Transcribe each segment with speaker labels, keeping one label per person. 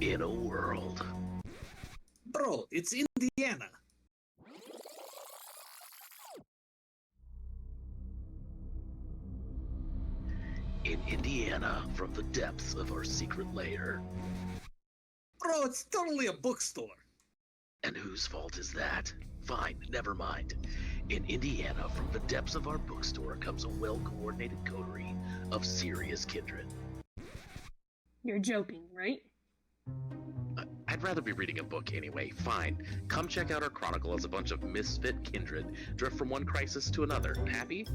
Speaker 1: In a world.
Speaker 2: Bro, it's Indiana.
Speaker 1: In Indiana, from the depths of our secret lair.
Speaker 2: Bro, it's totally a bookstore.
Speaker 1: And whose fault is that? Fine, never mind. In Indiana, from the depths of our bookstore comes a well-coordinated coterie of serious kindred.
Speaker 3: You're joking, right?
Speaker 1: I'd rather be reading a book anyway. Fine. Come check out our chronicle as a bunch of misfit kindred drift from one crisis to another. Happy?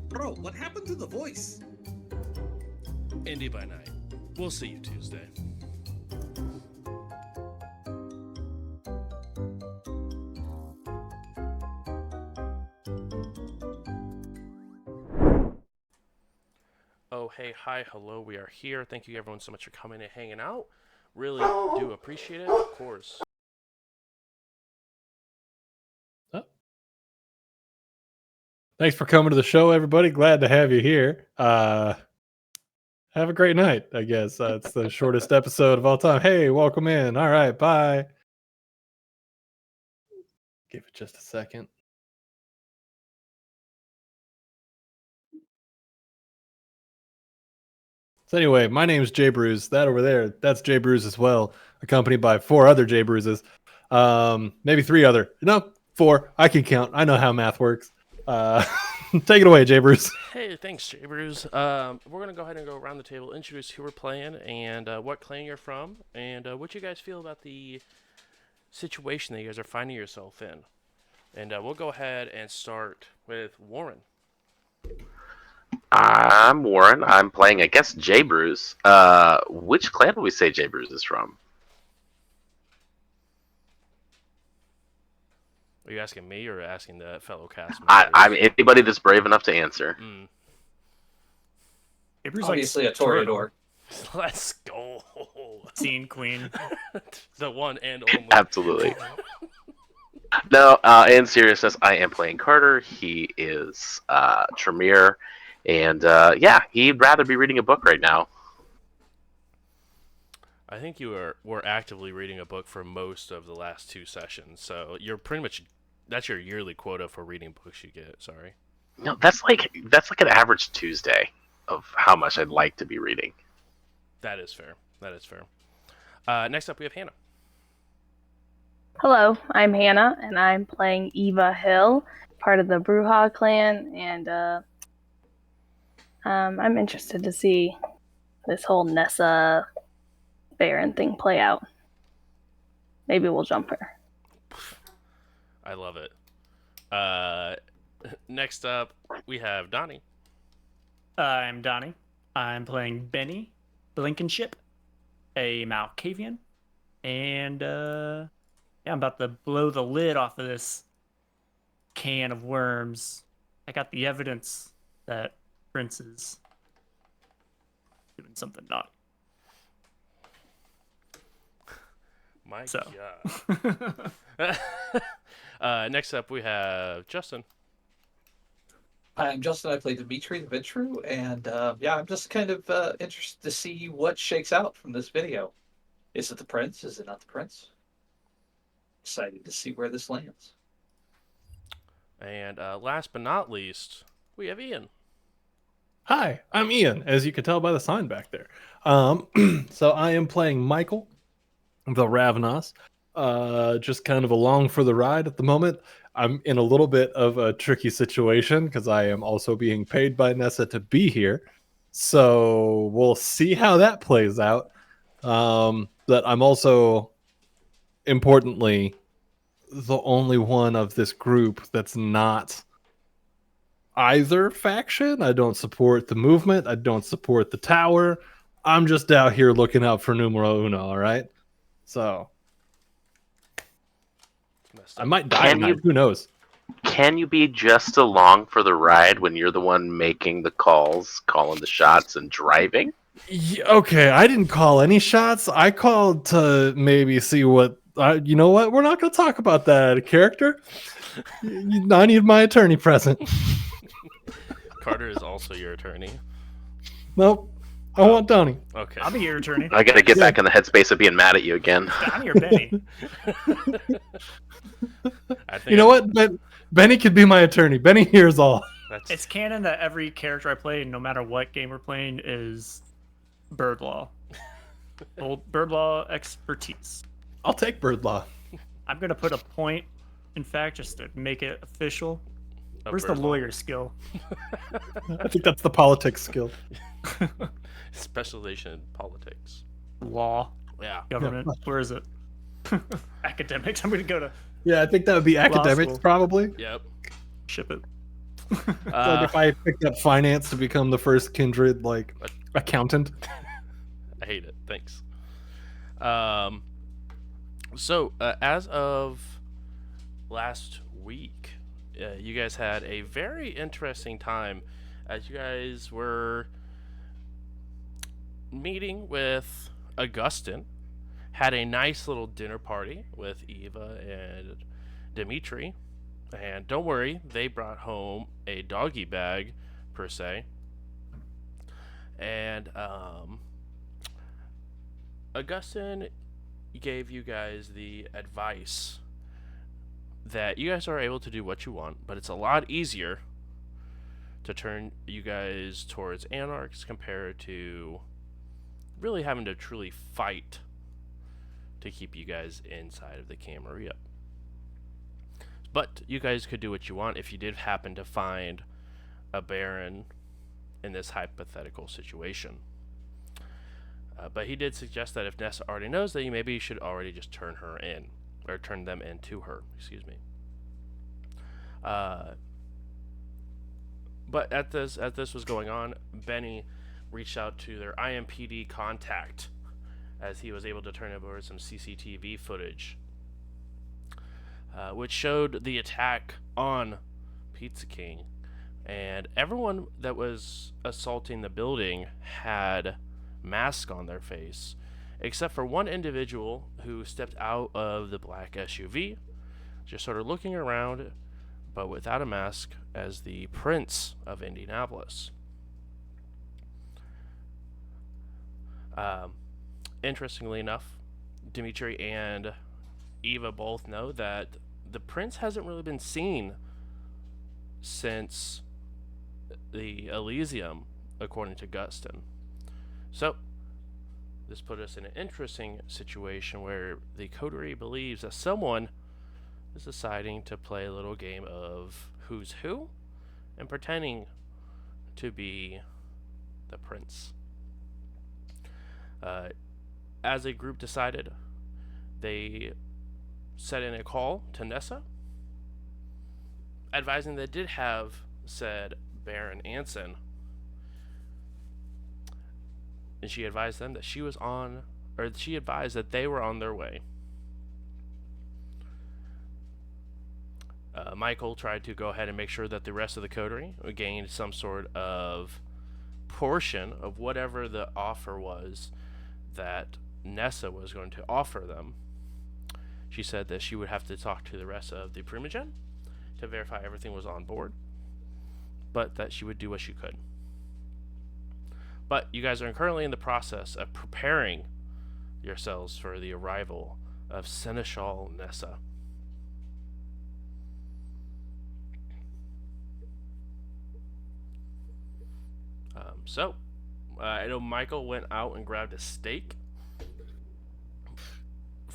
Speaker 2: Bro, what happened to the voice?
Speaker 4: Indy by night. We'll see you Tuesday. Oh, hey, hi, hello, we are here. Thank you everyone so much for coming and hanging out. Really do appreciate it, of course.
Speaker 5: Thanks for coming to the show, everybody. Glad to have you here. Have a great night, I guess. It's the shortest episode of all time. Hey, welcome in. All right, bye. Give it just a second. So anyway, my name's Jay Bruise. That over there, that's Jay Bruise as well, accompanied by 4 other Jay Bruises. Maybe 3 other. No, 4. I can count. I know how math works. Take it away, Jay Bruce.
Speaker 4: Hey, thanks, Jay Bruce. We're going to go ahead and go around the table, introduce who we're playing, and what clan you're from, and what you guys feel about the situation that you guys are finding yourself in. And we'll go ahead and start with Warren.
Speaker 1: I'm Warren. I'm playing, I guess, Jay Bruce. Which clan would we say Jay Bruce is from?
Speaker 4: Are you asking me or asking the fellow cast members?
Speaker 1: I'm anybody that's brave enough to answer.
Speaker 6: Obviously a Toreador.
Speaker 4: Let's go.
Speaker 6: Teen Queen.
Speaker 4: The one and only.
Speaker 1: Absolutely. No, in seriousness, I am playing Carter. He is Tremere. And yeah, he'd rather be reading a book right now.
Speaker 4: I think were actively reading a book for most of the last 2 sessions, so you're pretty much that's your yearly quota for reading books you get. Sorry.
Speaker 1: No, that's like an average Tuesday of how much I'd like to be reading.
Speaker 4: That is fair. That is fair. Next up, we have Hannah.
Speaker 3: Hello, I'm Hannah, and I'm playing Eva Hill, part of the Bruja clan, and I'm interested to see this whole Nessa Baron thing play out. Maybe we'll jump her.
Speaker 4: I love it. Next up, we have Donnie.
Speaker 6: I'm Donnie. I'm playing Benny Blankenship, a Malkavian, and yeah, I'm about to blow the lid off of this can of worms. I got the evidence that Prince is doing something naughty.
Speaker 4: My God. Next up, we have Justin.
Speaker 7: Hi, I'm Justin. I play Dimitri the Vitru, and yeah, I'm just kind of interested to see what shakes out from this video. Is it the Prince? Is it not the Prince? Excited to see where this lands.
Speaker 4: And last but not least, we have Ian.
Speaker 5: Hi, I'm Ian, as you can tell by the sign back there. So I am playing Michael, the Ravenos. Just kind of along for the ride at the moment. I'm in a little bit of a tricky situation because I am also being paid by Nessa to be here. So we'll see how that plays out. But I'm also, importantly, the only one of this group that's not either faction. I don't support the movement. I don't support the tower. I'm just out here looking out for numero uno, all right? So I might die tonight. Who knows?
Speaker 1: Can you be just along for the ride when you're the one making the calls, calling the shots, and driving?
Speaker 5: Yeah, okay, I didn't call any shots. I called to maybe see what... you know what? We're not going to talk about that character. I need my attorney present.
Speaker 4: Carter is also your attorney.
Speaker 5: Nope. I want Donnie.
Speaker 4: Okay.
Speaker 6: I'll be your attorney.
Speaker 1: I gotta get
Speaker 5: Yeah.
Speaker 1: back in the headspace of being mad at you again.
Speaker 6: Donnie or Benny?
Speaker 4: I think
Speaker 5: You know what? Benny could be my attorney. Benny hears all.
Speaker 4: That's
Speaker 6: It's canon that every character I play, no matter what game we're playing, is bird law. Old bird law expertise.
Speaker 5: I'll take bird law.
Speaker 6: I'm gonna put a point, in fact, just to make it official.
Speaker 4: a
Speaker 6: Where's the
Speaker 4: bird law.
Speaker 6: lawyer skill?
Speaker 5: I think that's the politics skill.
Speaker 4: Specialization in politics.
Speaker 6: Law,
Speaker 4: Yeah.
Speaker 6: government. Where is it? Academics. I'm gonna go to
Speaker 5: Yeah, I think that would be academics
Speaker 6: school.
Speaker 5: probably.
Speaker 4: Yep.
Speaker 6: ship it.
Speaker 5: Like if I picked up finance to become the first kindred accountant.
Speaker 4: I hate it. Thanks. So as of last week, you guys had a very interesting time as you guys were meeting with Augustin, had a nice little dinner party with Eva and Dimitri, and don't worry, they brought home a doggy bag, per se, and Augustin gave you guys the advice that you guys are able to do what you want, but it's a lot easier to turn you guys towards anarchs compared to really having to truly fight to keep you guys inside of the Camarilla. But you guys could do what you want if you did happen to find a Baron in this hypothetical situation. But he did suggest that if Nessa already knows that, maybe you should already just turn her in, or turn them into her, excuse me. But as this was going on, Benny reached out to their IMPD contact as he was able to turn over some CCTV footage, which showed the attack on Pizza King, and everyone that was assaulting the building had masks on their face, except for one individual who stepped out of the black SUV, just sort of looking around, but without a mask, as the Prince of Indianapolis. Interestingly enough, Dimitri and Eva both know that the Prince hasn't really been seen since the Elysium, according to Gustin. So, this put us in an interesting situation where the coterie believes that someone is deciding to play a little game of who's who and pretending to be the Prince. As a group decided, they set in a call to Nessa, advising they did have said Baron Anson, and she advised them that she advised that they were on their way. Michael tried to go ahead and make sure that the rest of the coterie gained some sort of portion of whatever the offer was that Nessa was going to offer them. She said that she would have to talk to the rest of the Primogen to verify everything was on board, but that she would do what she could. But you guys are currently in the process of preparing yourselves for the arrival of Seneschal Nessa. I know Michael went out and grabbed a steak.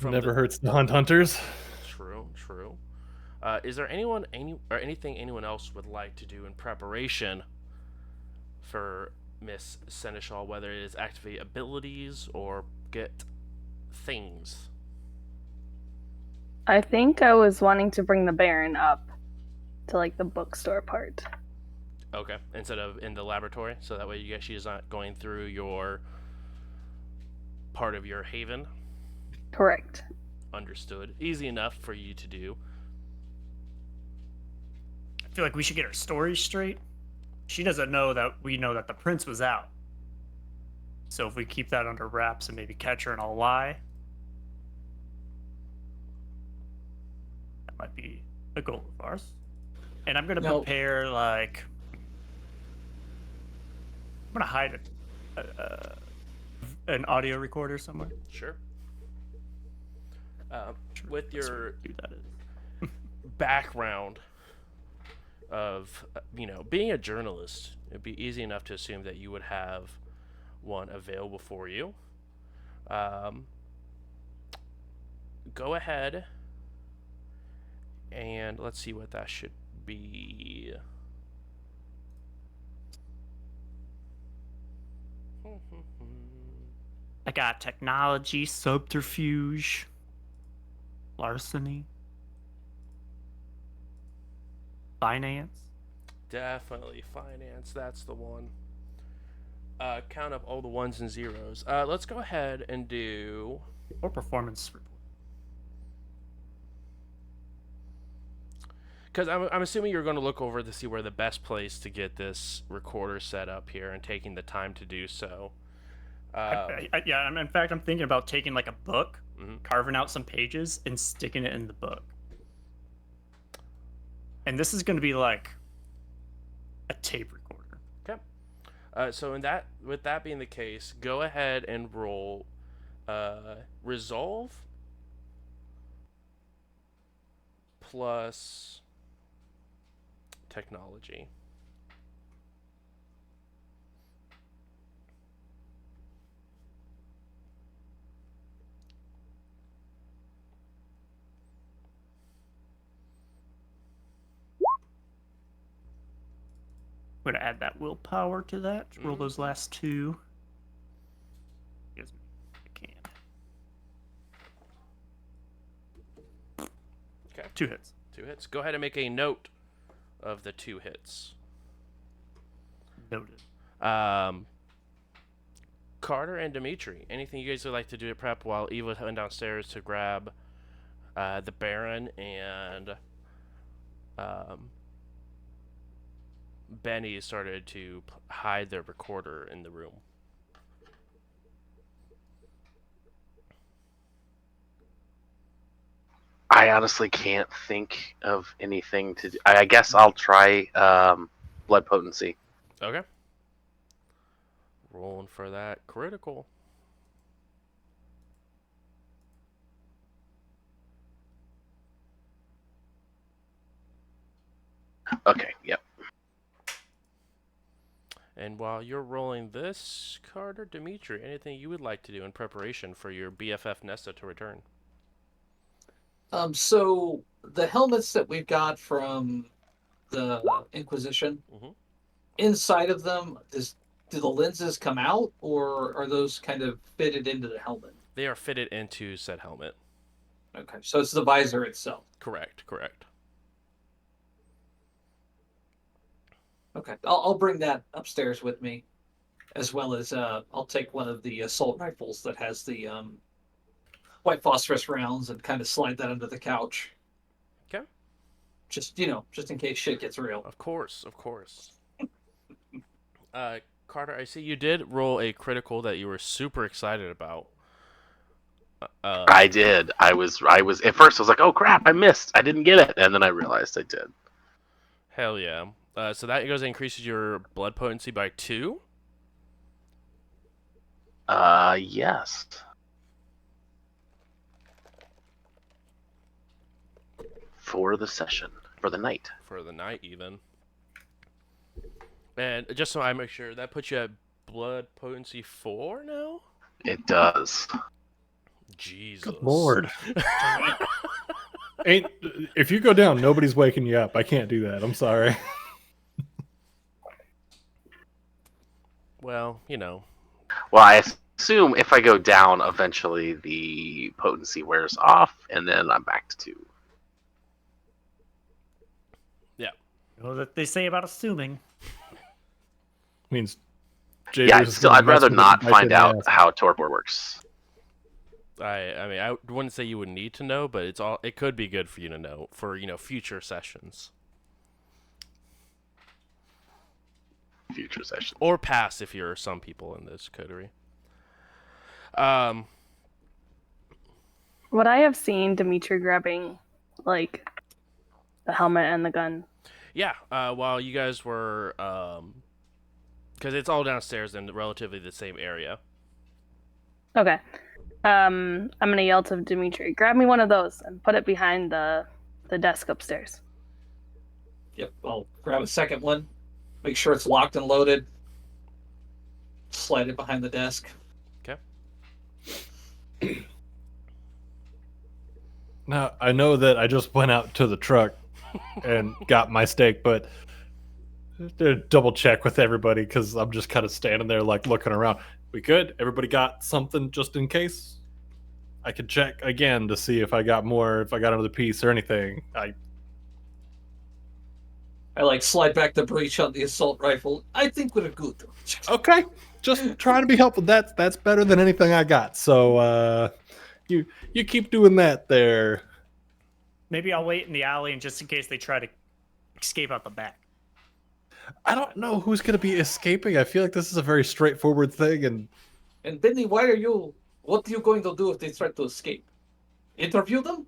Speaker 5: Never hurts to hunt hunters.
Speaker 4: True. Is there anything anyone else would like to do in preparation for Miss Seneschal, whether it is activate abilities or get things?
Speaker 3: I think I was wanting to bring the Baron up to like the bookstore part.
Speaker 4: Okay, instead of in the laboratory, so that way she's not going through your part of your haven.
Speaker 3: Correct.
Speaker 4: Understood. Easy enough for you to do.
Speaker 6: I feel like we should get her story straight. She doesn't know that we know that the Prince was out. So if we keep that under wraps and maybe catch her in a lie, that might be a goal of ours. And I'm gonna prepare I'm gonna hide an audio recorder somewhere.
Speaker 4: Sure.
Speaker 6: Sure,
Speaker 4: With
Speaker 6: that's what
Speaker 4: your
Speaker 6: do that is.
Speaker 4: background of being a journalist, it'd be easy enough to assume that you would have one available for you. Go ahead and let's see what that should be.
Speaker 6: I got technology, subterfuge, larceny, finance.
Speaker 4: Definitely finance. That's the one. Count up all the ones and zeros. Let's go ahead and do.
Speaker 6: Or performance report.
Speaker 4: Because I'm assuming you're going to look over to see where the best place to get this recorder set up here and taking the time to do so.
Speaker 6: Yeah, in fact, I'm thinking about taking like a book,
Speaker 4: Mhm.
Speaker 6: carving out some pages, and sticking it in the book. And this is going to be like a tape recorder.
Speaker 4: Okay. So with that being the case, go ahead and roll resolve plus technology.
Speaker 6: I'm going to add that willpower to that. Roll those last two. Yes, I can.
Speaker 4: Okay.
Speaker 6: 2 hits.
Speaker 4: 2 hits. Go ahead and make a note of the 2 hits.
Speaker 6: Noted.
Speaker 4: Carter and Dimitri, anything you guys would like to do to prep while Eva went downstairs to grab the Baron and Benny started to hide their recorder in the room?
Speaker 1: I honestly can't think of anything to do. I guess I'll try blood potency.
Speaker 4: Okay. Rolling for that critical.
Speaker 1: Okay, yep.
Speaker 4: And while you're rolling this, Carter, Dimitri, anything you would like to do in preparation for your BFF Nesta to return?
Speaker 7: So the helmets that we've got from the Inquisition,
Speaker 4: Mhm.
Speaker 7: inside of them, do the lenses come out, or are those kind of fitted into the helmet?
Speaker 4: They are fitted into said helmet.
Speaker 7: Okay, so it's the visor itself.
Speaker 4: Correct.
Speaker 7: Okay, I'll bring that upstairs with me, as well as I'll take one of the assault rifles that has the white phosphorus rounds and kind of slide that under the couch.
Speaker 4: Okay.
Speaker 7: Just just in case shit gets real.
Speaker 4: Of course. Carter, I see you did roll a critical that you were super excited about.
Speaker 1: I did. I was at first I was like, oh crap, I missed. I didn't get it, and then I realized I did.
Speaker 4: Hell yeah. So that goes and increases your blood potency by 2.
Speaker 1: Yes. For the session, for the night.
Speaker 4: For the night, even. And just so I make sure, that puts you at blood potency 4 now?
Speaker 1: It does.
Speaker 4: Jesus.
Speaker 5: Good Lord. If you go down, nobody's waking you up. I can't do that. I'm sorry.
Speaker 4: Well,
Speaker 1: Well, I assume if I go down, eventually the potency wears off, and then I'm back to 2.
Speaker 6: You know what they say about assuming.
Speaker 5: Means
Speaker 1: Yeah, I'd rather not find out how torpor works.
Speaker 4: I wouldn't say you would need to know, but it could be good for you to know for future sessions.
Speaker 1: Future sessions.
Speaker 4: Or past if you're some people in this coterie.
Speaker 3: Would I have seen Dimitri grabbing, like, the helmet and the gun?
Speaker 4: Yeah, while you guys were Because it's all downstairs in relatively the same area.
Speaker 3: Okay. I'm gonna yell to Dimitri, grab me one of those and put it behind the desk upstairs.
Speaker 7: Yep, I'll grab a second one, make sure it's locked and loaded, slide it behind the desk.
Speaker 4: Okay.
Speaker 5: Now, I know that I just went out to the truck and got my steak, but double check with everybody because I'm just kind of standing there like looking around. We good? Everybody got something just in case? I could check again to see if I got more, if I got another piece or anything.
Speaker 7: I like slide back the breech on the assault rifle. I think we're good.
Speaker 5: Okay, just trying to be helpful. That's better than anything I got. So you keep doing that there.
Speaker 6: Maybe I'll wait in the alley, and just in case they try to escape out the back.
Speaker 5: I don't know who's going to be escaping. I feel like this is a very straightforward thing,
Speaker 7: And Benny, what are you going to do if they try to escape? Interview them?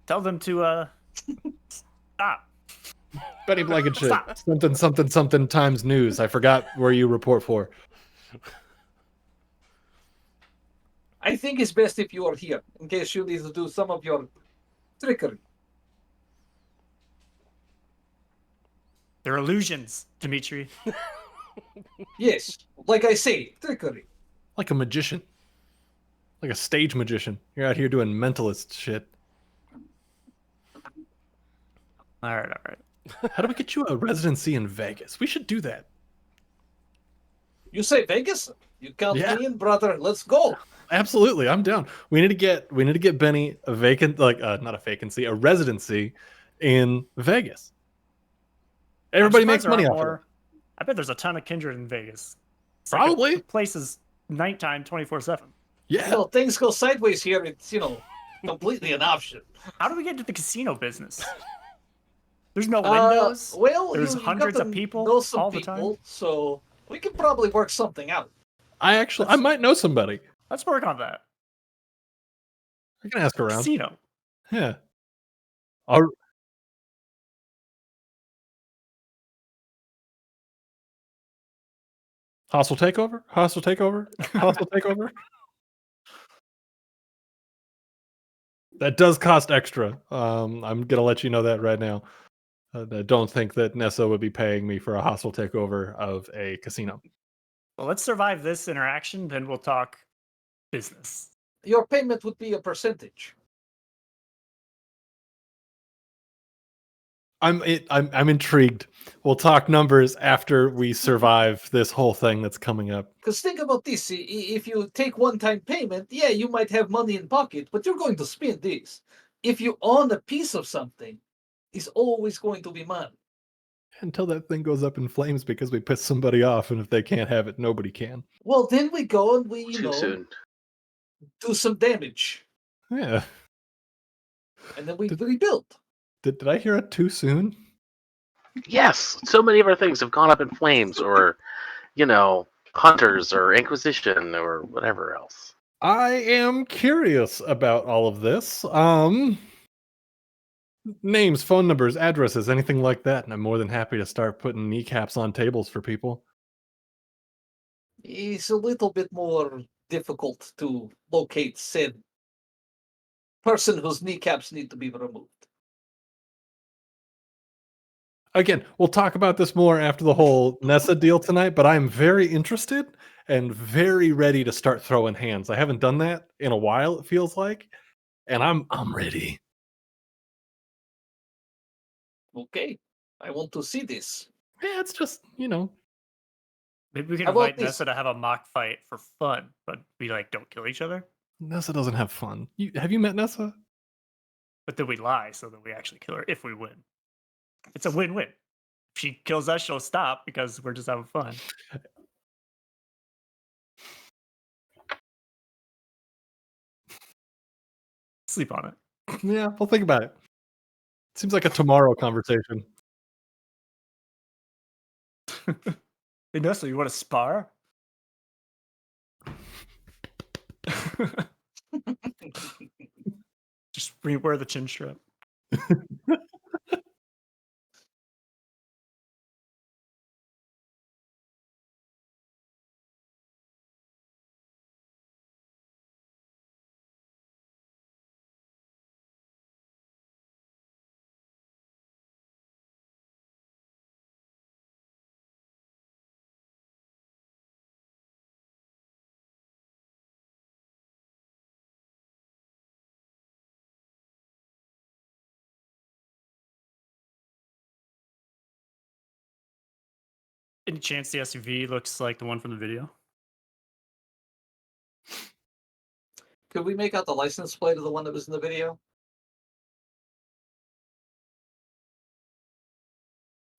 Speaker 6: Tell them to stop.
Speaker 5: Benny Blankenship,
Speaker 6: Stop.
Speaker 5: something Times News. I forgot where you report for.
Speaker 7: I think it's best if you are here, in case you need to do some of your trickery.
Speaker 6: They're illusions, Dimitri.
Speaker 7: Yes, like I say, trickery.
Speaker 5: Like a magician. Like a stage magician. You're out here doing mentalist shit.
Speaker 6: All right.
Speaker 5: How do we get you a residency in Vegas? We should do that.
Speaker 7: You say Vegas? You count
Speaker 5: Yeah.
Speaker 7: me in, brother. Let's go.
Speaker 5: Absolutely, I'm down. We need to get Benny a not a vacancy, a residency in Vegas. Everybody makes money off of it.
Speaker 6: I bet there's a ton of kindred in Vegas.
Speaker 5: Probably.
Speaker 6: The place is nighttime 24/7.
Speaker 5: Yeah.
Speaker 7: You know, things go sideways here. It's, completely an option.
Speaker 6: How do we get into the casino business? There's no windows.
Speaker 7: Well,
Speaker 6: There's
Speaker 7: you
Speaker 6: hundreds
Speaker 7: got
Speaker 6: of
Speaker 7: to
Speaker 6: people
Speaker 7: know some
Speaker 6: all the
Speaker 7: people,
Speaker 6: time.
Speaker 7: so we could probably work something out.
Speaker 5: I might know somebody.
Speaker 6: Let's work on that.
Speaker 5: I can ask around.
Speaker 6: Casino.
Speaker 5: Yeah. Hostile takeover? Hostile takeover? Hostile takeover? That does cost extra. I'm gonna let you know that right now. I don't think that Nessa would be paying me for a hostile takeover of a casino.
Speaker 6: Well, let's survive this interaction, then we'll talk business.
Speaker 7: Your payment would be a percentage.
Speaker 5: I'm intrigued. We'll talk numbers after we survive this whole thing that's coming up.
Speaker 7: Because think about this: if you take one-time payment, yeah, you might have money in pocket, but you're going to spend this. If you own a piece of something, it's always going to be money.
Speaker 5: Until that thing goes up in flames because we pissed somebody off, and if they can't have it, nobody can.
Speaker 7: Well, then we go and we,
Speaker 1: Too soon.
Speaker 7: do some damage,
Speaker 5: Yeah.
Speaker 7: and then we rebuild.
Speaker 5: Did I hear it too soon?
Speaker 1: Yes, so many of our things have gone up in flames, or, hunters, or Inquisition, or whatever else.
Speaker 5: I am curious about all of this. Names, phone numbers, addresses, anything like that, and I'm more than happy to start putting kneecaps on tables for people.
Speaker 7: It's a little bit more difficult to locate said person whose kneecaps need to be removed.
Speaker 5: Again, we'll talk about this more after the whole Nessa deal tonight, but I'm very interested and very ready to start throwing hands. I haven't done that in a while, it feels like, and I'm ready.
Speaker 7: Okay, I want to see this.
Speaker 5: Yeah, it's just,
Speaker 6: Maybe we can
Speaker 7: How about
Speaker 6: invite
Speaker 7: this?
Speaker 6: Nessa to have a mock fight for fun, but we don't kill each other.
Speaker 5: Nessa doesn't have fun. Have you met Nessa?
Speaker 6: But then we lie so that we actually kill her if we win. It's a win-win. If she kills us, she'll stop because we're just having fun. Sleep on it.
Speaker 5: Yeah, we'll think about it. Seems like a tomorrow conversation.
Speaker 6: Hey, Nessa, you want to spar? Just rewear the chin strap. Any chance the SUV looks like the one from the video?
Speaker 7: Could we make out the license plate of the one that was in the video?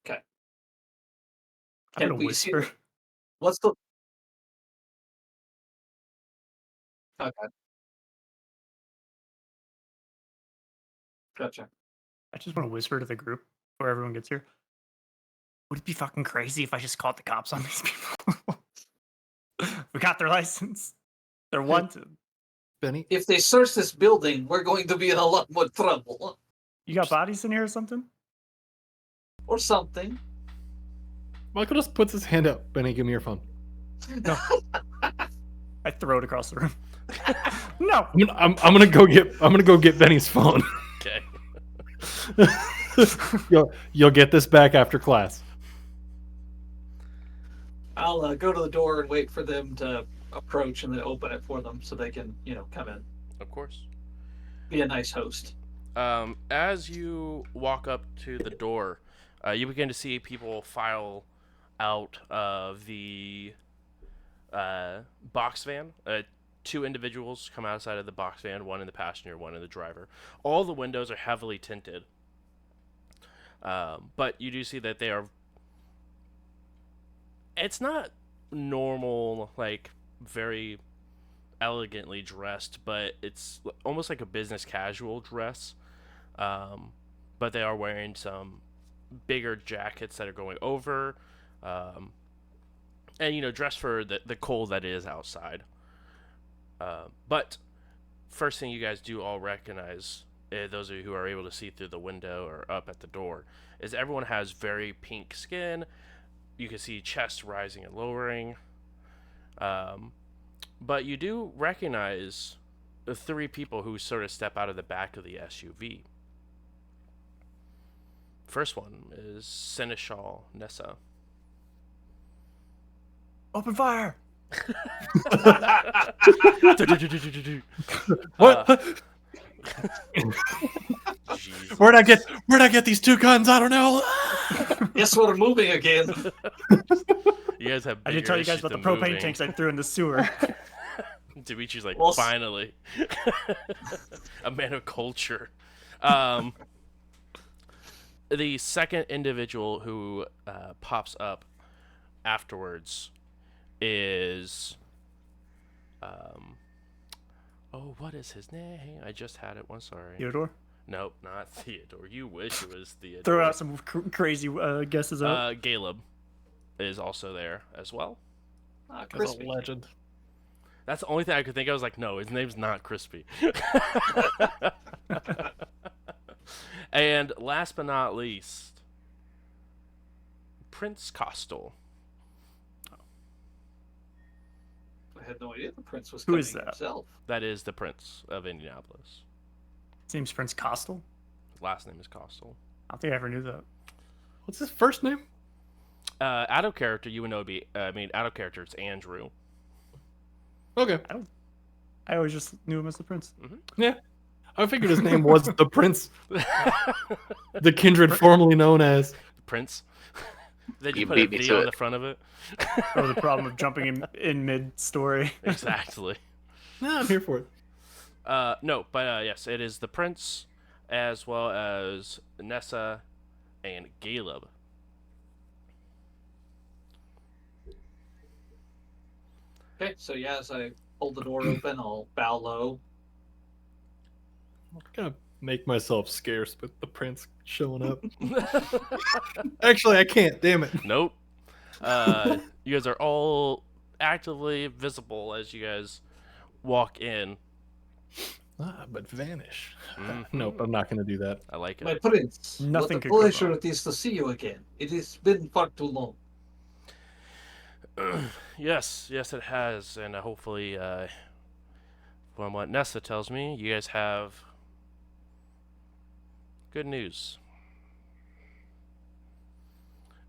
Speaker 7: Okay.
Speaker 6: I'm
Speaker 7: Can
Speaker 6: gonna
Speaker 7: we see
Speaker 6: whisper.
Speaker 7: what's the? Okay, gotcha.
Speaker 6: I just want to whisper to the group before everyone gets here. Would it be fucking crazy if I just called the cops on these people? We got their license. They're wanted.
Speaker 5: Benny,
Speaker 7: If they search this building, we're going to be in a lot more trouble,
Speaker 6: You got bodies in here or something?
Speaker 7: or something.
Speaker 5: Michael just puts his hand up. Benny, give me your phone.
Speaker 6: No. I throw it across the room. No.
Speaker 5: I'm gonna go get Benny's phone.
Speaker 4: Okay.
Speaker 5: You'll get this back after class.
Speaker 7: I'll go to the door and wait for them to approach, and then open it for them so they can, come in.
Speaker 4: Of course.
Speaker 7: Be a nice host.
Speaker 4: As you walk up to the door, you begin to see people file out of the box van. Two individuals come outside of the box van, one in the passenger, one in the driver. All the windows are heavily tinted. But you do see that they are... It's not normal, like, very elegantly dressed, but it's almost like a business casual dress. But they are wearing some bigger jackets that are going over, and dressed for the cold that is outside. But first thing you guys do all recognize, those of you who are able to see through the window or up at the door, is everyone has very pink skin. You can see chests rising and lowering. But you do recognize the three people who sort of step out of the back of the SUV. First one is Seneschal Nessa.
Speaker 6: Open fire.
Speaker 5: What?
Speaker 4: Jesus.
Speaker 5: Where'd I get these two guns? I don't know.
Speaker 7: Guess we're moving again.
Speaker 4: You guys have
Speaker 6: I didn't tell you guys about the propane tanks I threw in the sewer.
Speaker 4: Dimitri's like,
Speaker 7: Well,
Speaker 4: finally. A man of culture. The second individual who pops up afterwards is... what is his name? I just had it. One, sorry.
Speaker 6: Theodore?
Speaker 4: Nope, not Theodore. You wish it was Theodore.
Speaker 6: Throw out some crazy guesses out.
Speaker 4: Caleb is also there as well.
Speaker 7: Ah,
Speaker 5: That's a
Speaker 7: crispy.
Speaker 5: legend.
Speaker 4: That's the only thing I could think of. I was like, no, his name's not Crispy. And last but not least, Prince Costal.
Speaker 7: I had no idea the prince was
Speaker 6: Who
Speaker 7: coming
Speaker 6: is that?
Speaker 7: himself.
Speaker 4: That is the Prince of Indianapolis.
Speaker 6: His name's Prince Costal.
Speaker 4: His last name is Costal.
Speaker 6: I don't think I ever knew that.
Speaker 5: What's his first name?
Speaker 4: Out of character, you would know out of character, it's Andrew.
Speaker 5: Okay.
Speaker 6: I always just knew him as the prince.
Speaker 5: Yeah. I figured his name was the Prince. The kindred formerly known as.
Speaker 4: Prince. Then
Speaker 1: You
Speaker 4: you put a
Speaker 1: beat me
Speaker 4: video
Speaker 1: to
Speaker 4: on
Speaker 1: it.
Speaker 4: the front of it.
Speaker 6: Or the problem of jumping in mid-story.
Speaker 4: Exactly.
Speaker 5: No, I'm here for it.
Speaker 4: No, but yes, it is the Prince, as well as Nessa and Caleb.
Speaker 7: Okay, so yeah, as I hold the door open, I'll bow low.
Speaker 5: I'm gonna make myself scarce with the Prince showing up. Actually, I can't. Damn it.
Speaker 4: Nope. You guys are all actively visible as you guys walk in.
Speaker 5: But vanish.
Speaker 4: Mhm.
Speaker 5: Nope, I'm not gonna do that.
Speaker 4: I like
Speaker 7: My
Speaker 4: it.
Speaker 7: prince,
Speaker 6: Nothing
Speaker 7: what
Speaker 6: could
Speaker 7: a
Speaker 6: go
Speaker 7: pleasure
Speaker 6: wrong.
Speaker 7: it is to see you again. It has been far too long.
Speaker 4: Yes, it has, and hopefully, from what Nessa tells me, you guys have good news.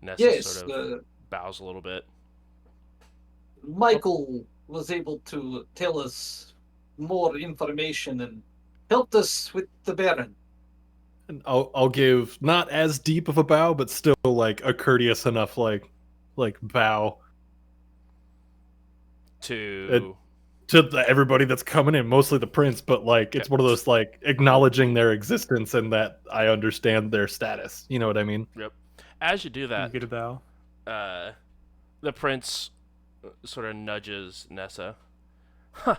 Speaker 4: Nessa
Speaker 7: Yes,
Speaker 4: sort of bows a little bit.
Speaker 7: Michael was able to tell us more information and helped us with the Baron.
Speaker 5: And I'll give not as deep of a bow, but still like a courteous enough like, like bow
Speaker 4: To
Speaker 5: to everybody that's coming in, mostly the prince, but like it's one of those like acknowledging their existence and that I understand their status. You know what I mean?
Speaker 4: yep. As you do
Speaker 6: You
Speaker 4: that,
Speaker 6: get a bow.
Speaker 4: the prince sort of nudges Nessa. Huh.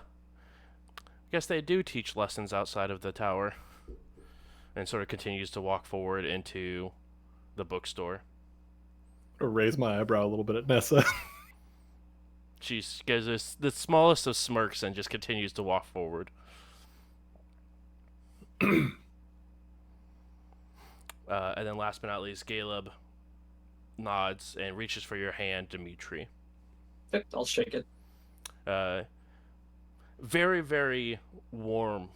Speaker 4: Guess they do teach lessons outside of the tower. And sort of continues to walk forward into the bookstore.
Speaker 5: Or raise my eyebrow a little bit at Nessa.
Speaker 4: She gives this the smallest of smirks and just continues to walk forward. And then last but not least, Caleb nods and reaches for your hand, Dimitri.
Speaker 7: Yep, I'll shake it.
Speaker 4: Very, very warm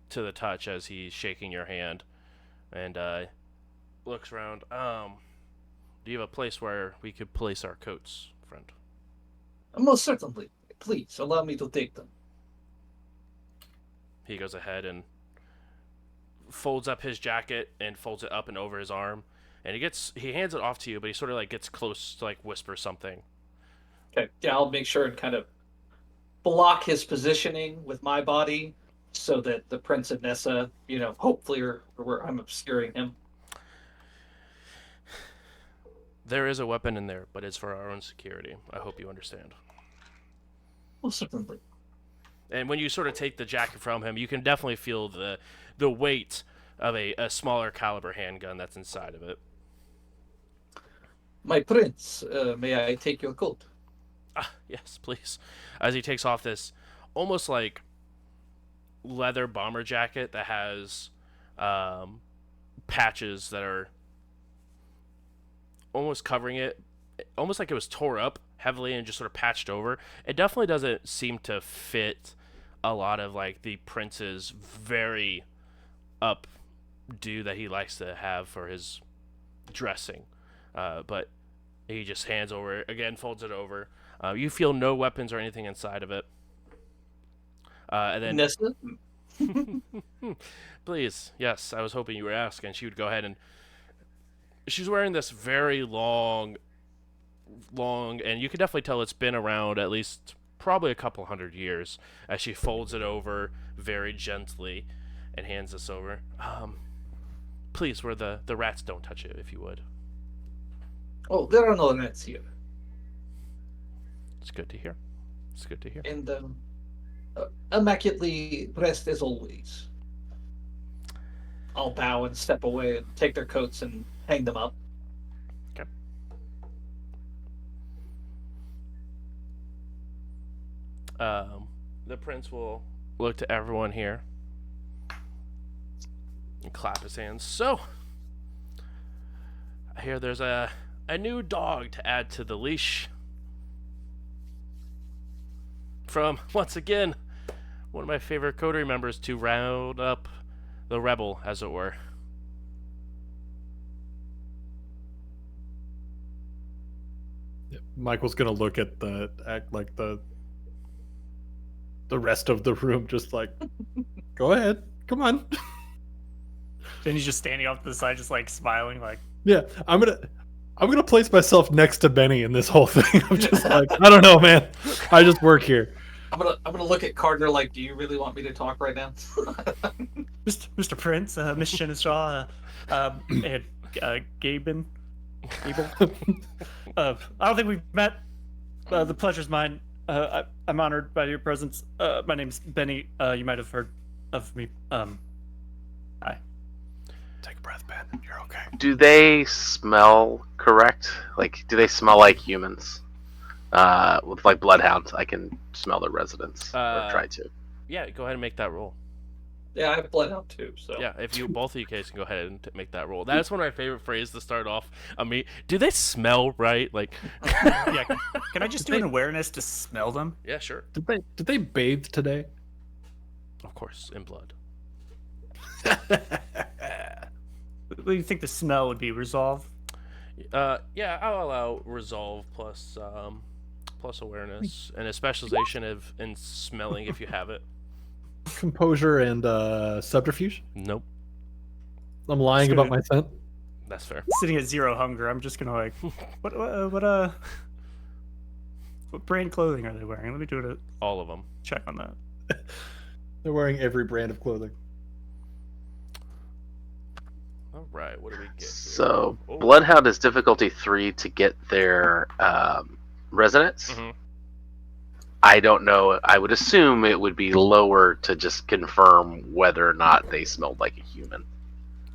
Speaker 4: to the touch as he's shaking your hand, and looks around. Do you have a place where we could place our coats, friend?
Speaker 7: Most certainly. Please allow me to take them.
Speaker 4: He goes ahead and folds up his jacket and folds it up and over his arm, and he hands it off to you, but he sort of like gets close to like whisper something.
Speaker 7: Okay, yeah, I'll make sure and kind of block his positioning with my body so that the Prince and Nessa, hopefully are where I'm obscuring him.
Speaker 4: There is a weapon in there, but it's for our own security. I hope you understand.
Speaker 7: Well, certainly.
Speaker 4: And when you sort of take the jacket from him, you can definitely feel the weight of a smaller caliber handgun that's inside of it.
Speaker 7: My Prince, may I take your coat?
Speaker 4: Ah, yes, please. As he takes off this almost like leather bomber jacket that has patches that are almost covering it, almost like it was tore up heavily and just sort of patched over. It definitely doesn't seem to fit a lot of like the prince's very updo that he likes to have for his dressing. But he just hands over it, again, folds it over. You feel no weapons or anything inside of it. And then
Speaker 7: Nessa?
Speaker 4: please, yes, I was hoping you would ask, and she would go ahead and she's wearing this very long, and you can definitely tell it's been around at least probably a couple 100 years as she folds it over very gently and hands this over. Please, where the rats don't touch it, if you would.
Speaker 7: Oh, there are no rats here.
Speaker 4: It's good to hear. It's good to hear.
Speaker 7: And immaculately dressed as always. I'll bow and step away and take their coats and hang them up.
Speaker 4: Okay. The prince will look to everyone here and clap his hands. So, I hear there's a new dog to add to the leash. From, once again, one of my favorite coterie members to round up the rebel, as it were.
Speaker 5: Michael's gonna look at the rest of the room, just like, go ahead, come on.
Speaker 6: Then he's just standing off to the side, just like smiling, like,
Speaker 5: Yeah, I'm gonna place myself next to Benny in this whole thing. I'm just like, I don't know, man. I just work here.
Speaker 7: I'm gonna look at Carter like, do you really want me to talk right now?
Speaker 6: Mr. Prince, Miss Shenishaw, and Gable. I don't think we've met. The pleasure's mine. I'm honored by your presence. My name's Benny. You might have heard of me. Hi.
Speaker 5: Take a breath, Ben. You're okay.
Speaker 1: Do they smell correct? Like, do they smell like humans? With like bloodhounds, I can smell their residence or try to.
Speaker 4: Yeah, go ahead and make that roll.
Speaker 7: Yeah, I have bloodhound too, so.
Speaker 4: Yeah, if you both of you guys can go ahead and make that roll. That's one of my favorite phrases to start off. I mean, do they smell right? Like,
Speaker 6: Yeah. Can I just do an awareness to smell them?
Speaker 4: yeah, sure,
Speaker 5: Did they bathe today?
Speaker 4: of course, in blood.
Speaker 6: Do you think the smell would be resolved?
Speaker 4: Yeah, I'll allow resolve plus awareness and a specialization in smelling if you have it.
Speaker 5: Composure and subterfuge.
Speaker 4: Nope.
Speaker 5: I'm lying about my scent.
Speaker 4: That's fair.
Speaker 6: Sitting at 0 hunger, I'm just gonna like, what brand clothing are they wearing? Let me do a
Speaker 4: All of them.
Speaker 6: check on that.
Speaker 5: They're wearing every brand of clothing.
Speaker 4: All right, what do we get here?
Speaker 1: So
Speaker 4: Oh.
Speaker 1: Bloodhound is difficulty 3 to get their resonance.
Speaker 4: Mhm.
Speaker 1: I don't know. I would assume it would be lower to just confirm whether or not they smelled like a human.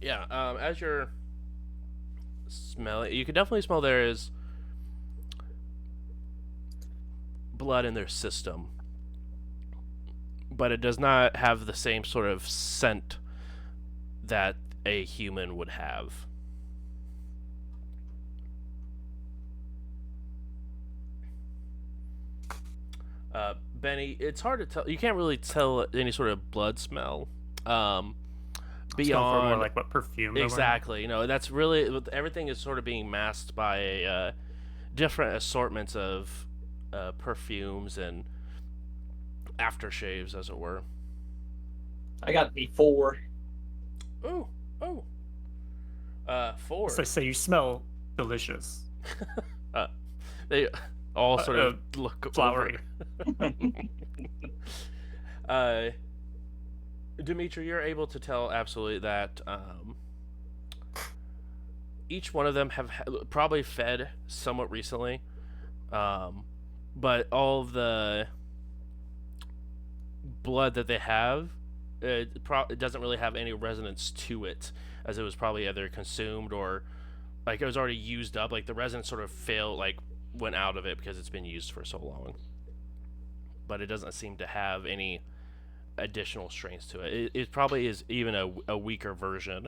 Speaker 4: Yeah, as you're smelling, you can definitely smell there is blood in their system, but it does not have the same sort of scent that a human would have. Benny, it's hard to tell. You can't really tell any sort of blood smell.
Speaker 6: Smell for more
Speaker 4: Beyond
Speaker 6: like what perfume they're wearing.
Speaker 4: exactly, that's really everything is sort of being masked by different assortments of perfumes and aftershaves, as it were.
Speaker 7: I got a 4.
Speaker 4: Oh, 4.
Speaker 6: So say you smell delicious.
Speaker 4: They all sort of
Speaker 6: Uh,
Speaker 4: look
Speaker 6: flowery.
Speaker 4: over. Dimitri, you're able to tell absolutely that each one of them have probably fed somewhat recently, but all of the blood that they have, it doesn't really have any resonance to it, as it was probably either consumed or like it was already used up. Like the resonance sort of went out of it because it's been used for so long. But it doesn't seem to have any additional strains to it. It probably is even a weaker version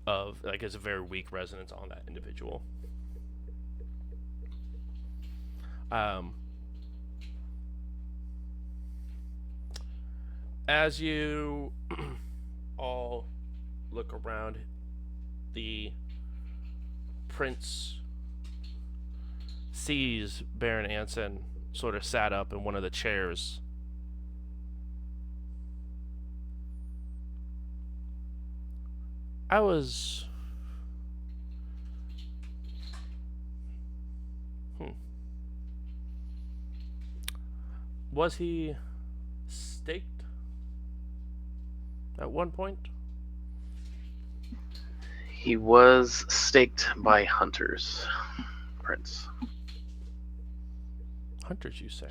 Speaker 4: of, like, it's a very weak resonance on that individual. As you all look around, the prince sees Baron Anson sort of sat up in one of the chairs. I was... Was he staked at one point?
Speaker 1: He was staked by hunters, Prince.
Speaker 4: Hunters, you say?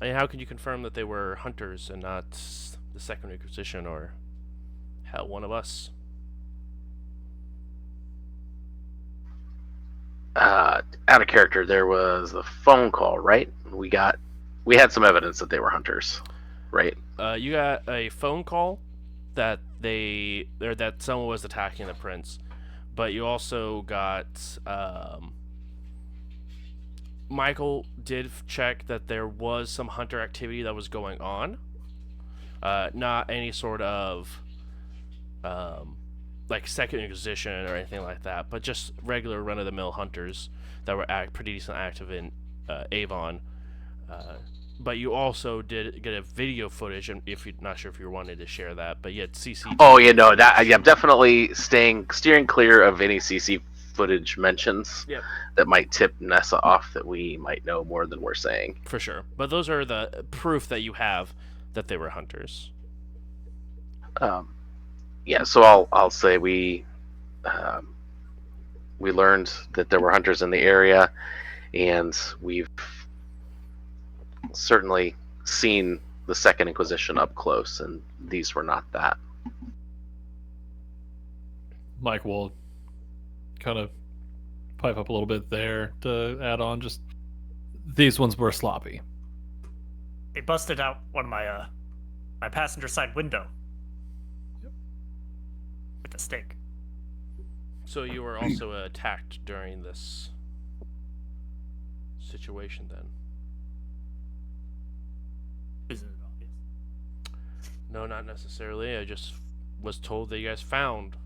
Speaker 4: And how can you confirm that they were hunters and not the Second Inquisition or, hell, one of us?
Speaker 1: Out of character, there was a phone call, right? We had some evidence that they were hunters, right?
Speaker 4: You got a phone call that that someone was attacking the prince, but you also got Michael did check that there was some hunter activity that was going on. Not any sort of like Second Inquisition or anything like that, but just regular run-of-the-mill hunters that were pretty decent active in Avon. But you also did get a video footage, and if you're not sure if you wanted to share that, but you had CC.
Speaker 1: Oh, yeah, no, I'm definitely steering clear of any CC footage mentions that might tip Nessa off that we might know more than we're saying.
Speaker 4: For sure. But those are the proof that you have that they were hunters.
Speaker 1: Yeah, so I'll say we learned that there were hunters in the area, and we've certainly seen the Second Inquisition up close, and these were not that.
Speaker 5: Mike will kind of pipe up a little bit there to add on. Just these ones were sloppy.
Speaker 6: They busted out one of my my passenger side window with a stake.
Speaker 4: So you were also attacked during this situation then?
Speaker 6: Isn't it obvious?
Speaker 4: No, not necessarily. I just was told that you guys found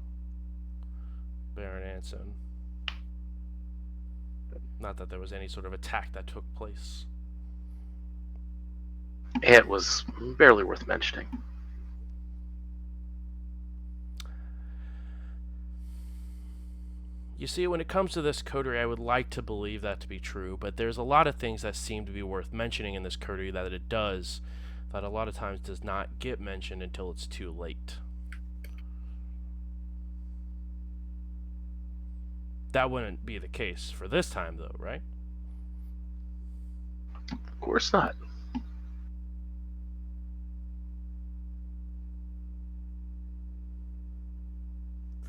Speaker 4: Baron Anson. Not that there was any sort of attack that took place.
Speaker 1: It was barely worth mentioning.
Speaker 4: You see, when it comes to this coterie, I would like to believe that to be true, but there's a lot of things that seem to be worth mentioning in this coterie that it does, that a lot of times does not get mentioned until it's too late. That wouldn't be the case for this time, though, right?
Speaker 1: Of course not.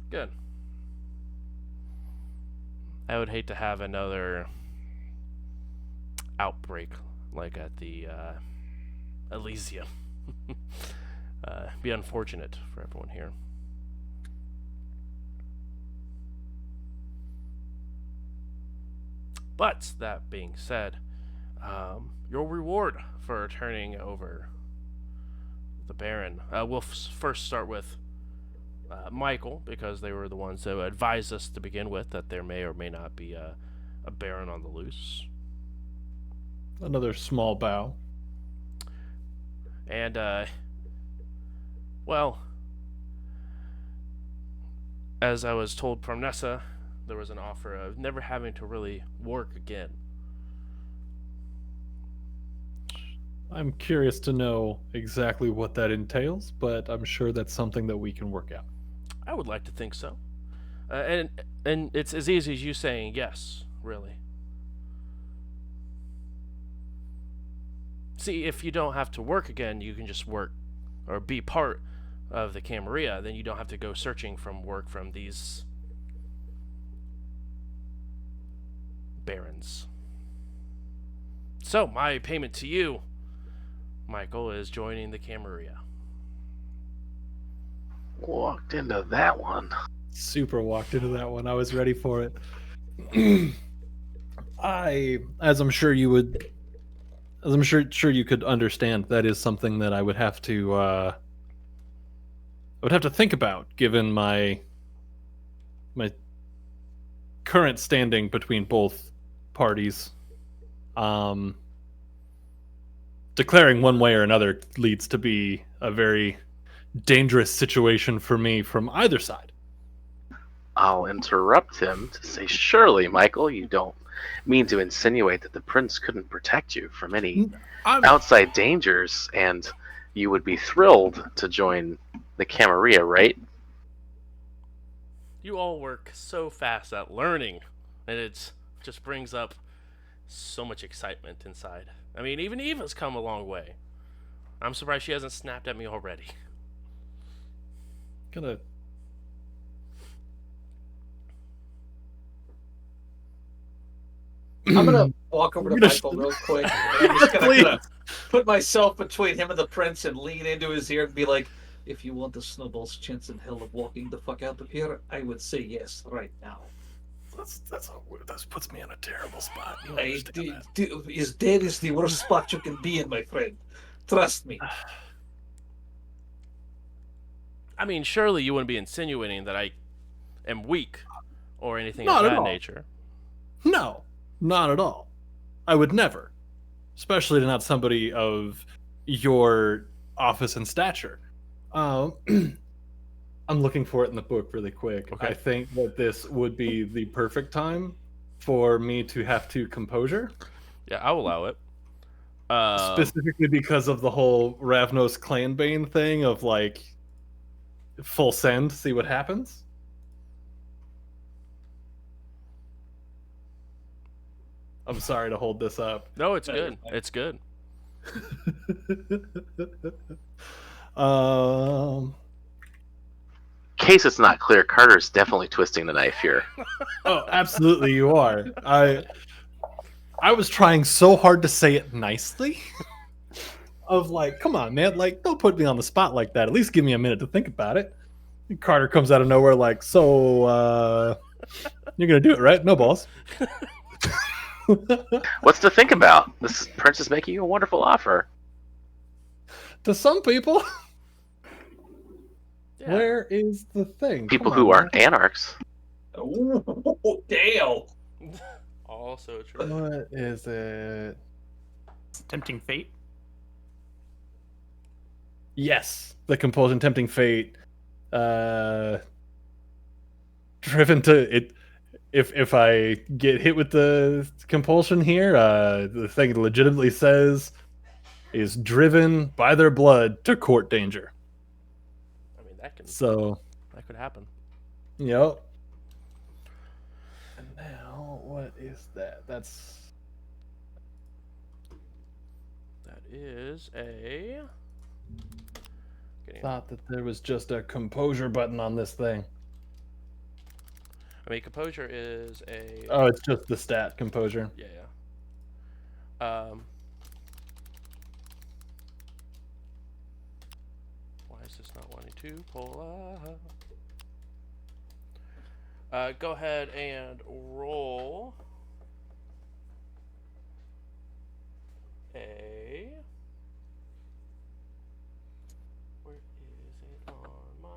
Speaker 4: Good. I would hate to have another outbreak like at the Elysium. Be unfortunate for everyone here. But that being said, your reward for turning over the Baron. We'll first start with Michael, because they were the ones that advised us to begin with that there may or may not be a Baron on the loose.
Speaker 5: Another small bow.
Speaker 4: And, well, as I was told from Nessa, there was an offer of never having to really work again.
Speaker 5: I'm curious to know exactly what that entails, but I'm sure that's something that we can work out.
Speaker 4: I would like to think so. And it's as easy as you saying yes, really. See, if you don't have to work again, you can just work or be part of the Camarilla. Then you don't have to go searching from work from these barons. So, my payment to you, Michael, is joining the Camarilla.
Speaker 1: Walked into that one.
Speaker 5: Super walked into that one. I was ready for it. As I'm sure you would, as I'm sure you could understand, that is something that I would have to think about, given my current standing between both parties. Declaring one way or another leads to be a very dangerous situation for me from either side.
Speaker 1: I'll interrupt him to say, surely, Michael, you don't mean to insinuate that the prince couldn't protect you from any outside dangers, and you would be thrilled to join the Camarilla, right?
Speaker 4: You all work so fast at learning, and it just brings up so much excitement inside. I mean, even Eva's come a long way. I'm surprised she hasn't snapped at me already.
Speaker 5: Gonna
Speaker 7: I'm gonna walk over to Michael real quick. And I'm just gonna put myself between him and the prince and lean into his ear and be like, "If you want the snowball's chance in hell of walking the fuck out of here, I would say yes right now."
Speaker 5: That puts me in a terrible spot. You
Speaker 7: There is the worst spot you can be in, my friend. Trust me.
Speaker 4: I mean, surely you wouldn't be insinuating that I am weak or anything
Speaker 5: Not
Speaker 4: of
Speaker 5: at
Speaker 4: that
Speaker 5: all.
Speaker 4: nature.
Speaker 5: No, not at all. I would never, especially to not somebody of your office and stature. I'm looking for it in the book really quick.
Speaker 4: Okay.
Speaker 5: I think that this would be the perfect time for me to have to composure,
Speaker 4: Yeah, I'll allow it.
Speaker 5: specifically because of the whole Ravnos Clanbane thing of like full send, see what happens. I'm sorry to hold this up.
Speaker 4: No, it's good. It's good.
Speaker 1: In case it's not clear, Carter's definitely twisting the knife here.
Speaker 5: Oh, absolutely, you are. I was trying so hard to say it nicely. Of like, come on, man, like, don't put me on the spot like that. At least give me a minute to think about it. And Carter comes out of nowhere like, so, you're gonna do it, right? No balls.
Speaker 1: What's to think about? This prince is making you a wonderful offer.
Speaker 5: To some people,
Speaker 4: Yeah.
Speaker 5: where is the thing?
Speaker 1: People
Speaker 5: Come on,
Speaker 1: who
Speaker 5: man.
Speaker 1: aren't anarchs.
Speaker 7: Oh, damn.
Speaker 4: Also true.
Speaker 5: What is it?
Speaker 6: Tempting fate.
Speaker 5: Yes, the compulsion, tempting fate, driven to it. if I get hit with the compulsion here, the thing legitimately says is driven by their blood to court danger.
Speaker 4: I mean, that could happen.
Speaker 5: Yep. And now, what is that? That
Speaker 4: is a.
Speaker 5: Thought that there was just a composure button on this thing.
Speaker 4: I mean, composure is a.
Speaker 5: Oh, it's just the stat composure.
Speaker 4: Yeah. Why is this not wanting to pull up? Go ahead and roll a. Where is it on my?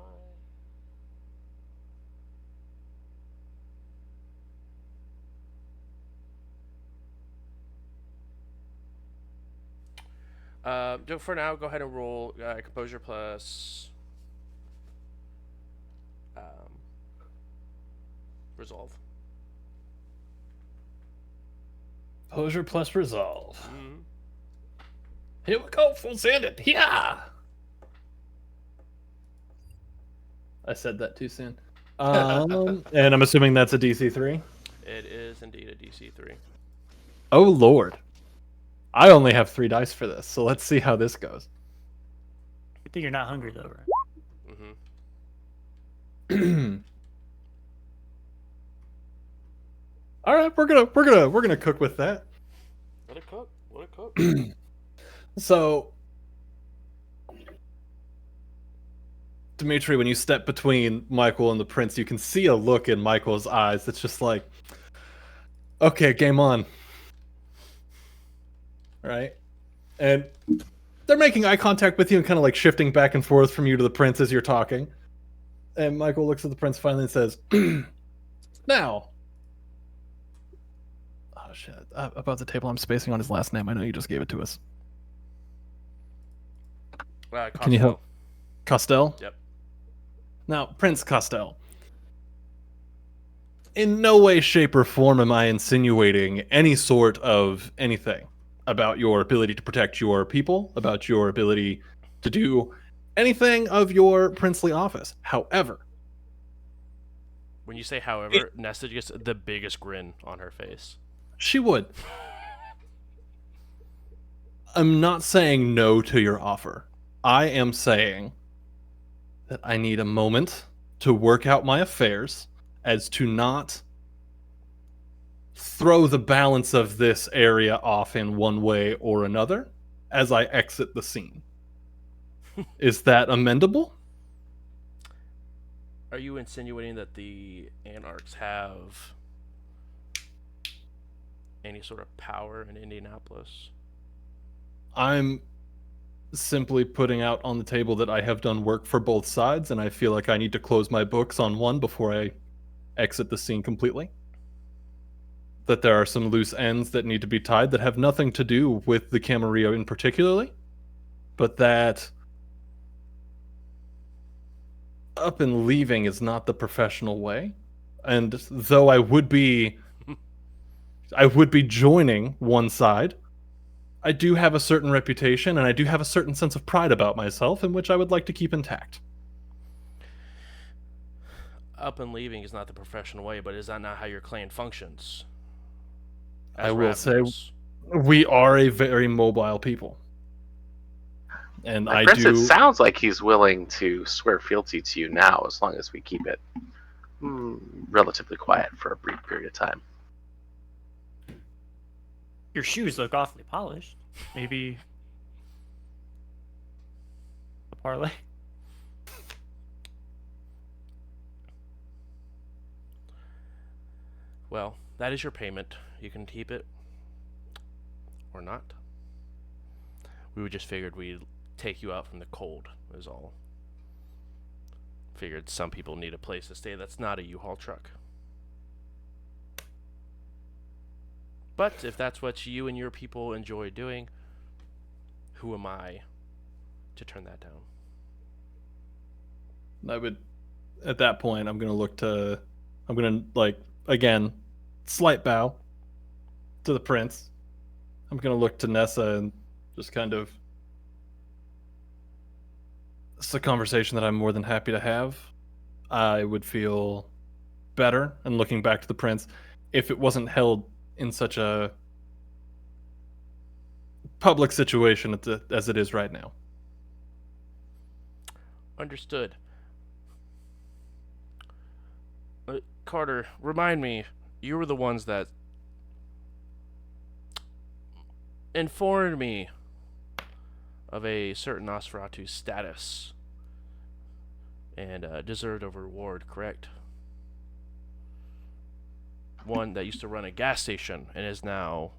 Speaker 4: For now, go ahead and roll composure plus resolve.
Speaker 5: Composure plus resolve.
Speaker 4: Mm-hmm.
Speaker 5: Here we go, full sended. Yeah. I said that too soon. And I'm assuming that's a DC 3.
Speaker 4: It is indeed a DC 3.
Speaker 5: Oh Lord. I only have 3 dice for this, so let's see how this goes.
Speaker 6: Good thing you're not hungry though, right?
Speaker 4: Mm-hmm.
Speaker 5: All right, we're gonna cook with that.
Speaker 4: Let it cook. Let it cook.
Speaker 5: So, Dimitri, when you step between Michael and the prince, you can see a look in Michael's eyes that's just like, okay, game on. Right? And they're making eye contact with you and kind of like shifting back and forth from you to the prince as you're talking. And Michael looks at the prince finally and says, now. Oh, shit. Above the table, I'm spacing on his last name. I know you just gave it to us. Can you help? Costel?
Speaker 4: Yep.
Speaker 5: Now, Prince Costel. In no way, shape, or form am I insinuating any sort of anything about your ability to protect your people, about your ability to do anything of your princely office. However,
Speaker 4: when you say however, Nesta gets the biggest grin on her face.
Speaker 5: She would. I'm not saying no to your offer. I am saying that I need a moment to work out my affairs as to not throw the balance of this area off in one way or another as I exit the scene. Is that amendable?
Speaker 4: Are you insinuating that the Anarchs have any sort of power in Indianapolis?
Speaker 5: I'm simply putting out on the table that I have done work for both sides, and I feel like I need to close my books on one before I exit the scene completely. That there are some loose ends that need to be tied that have nothing to do with the Camarillo in particularly, but that up and leaving is not the professional way. And though I would be joining one side, I do have a certain reputation and I do have a certain sense of pride about myself in which I would like to keep intact.
Speaker 4: Up and leaving is not the professional way, but is that not how your clan functions?
Speaker 5: I will say we are a very mobile people. And
Speaker 1: Prince, it sounds like he's willing to swear fealty to you now as long as we keep it relatively quiet for a brief period of time.
Speaker 6: Your shoes look awfully polished. Maybe a parlay.
Speaker 4: Well, that is your payment. You can keep it or not. We just figured we'd take you out from the cold, is all. Figured some people need a place to stay that's not a U-Haul truck. But if that's what you and your people enjoy doing, who am I to turn that down?
Speaker 5: I would, at that point, I'm going to again, slight bow to the prince. I'm going to look to Nessa and just kind of... It's a conversation that I'm more than happy to have. I would feel better, and looking back to the prince, if it wasn't held in such a public situation as it is right now.
Speaker 4: Understood. Carter, remind me, you were the ones that informed me of a certain Nosferatu's status and deserved a reward, correct? One that used to run a gas station and is now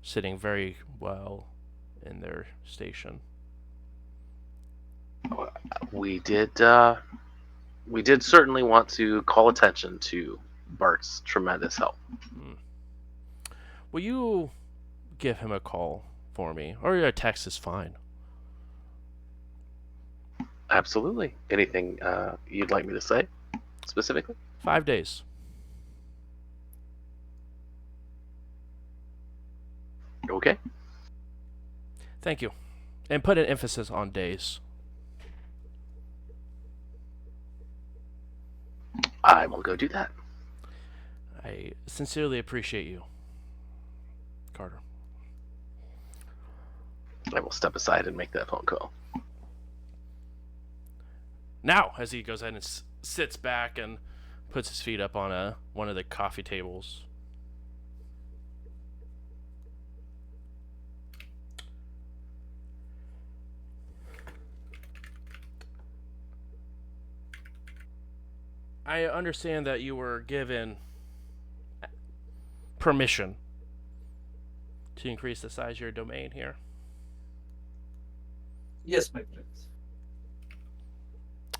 Speaker 4: sitting very well in their station.
Speaker 1: We did certainly want to call attention to Bart's tremendous help.
Speaker 4: Will you give him a call for me, or a text is fine?
Speaker 1: Absolutely. Anything you'd like me to say specifically?
Speaker 4: 5 days.
Speaker 1: Okay.
Speaker 4: Thank you. And put an emphasis on days.
Speaker 1: I will go do that.
Speaker 4: I sincerely appreciate you, Carter.
Speaker 1: I will step aside and make that phone call.
Speaker 4: Now, as he goes ahead and sits back and puts his feet up on one of the coffee tables. I understand that you were given permission to increase the size of your domain here.
Speaker 7: Yes, my prince.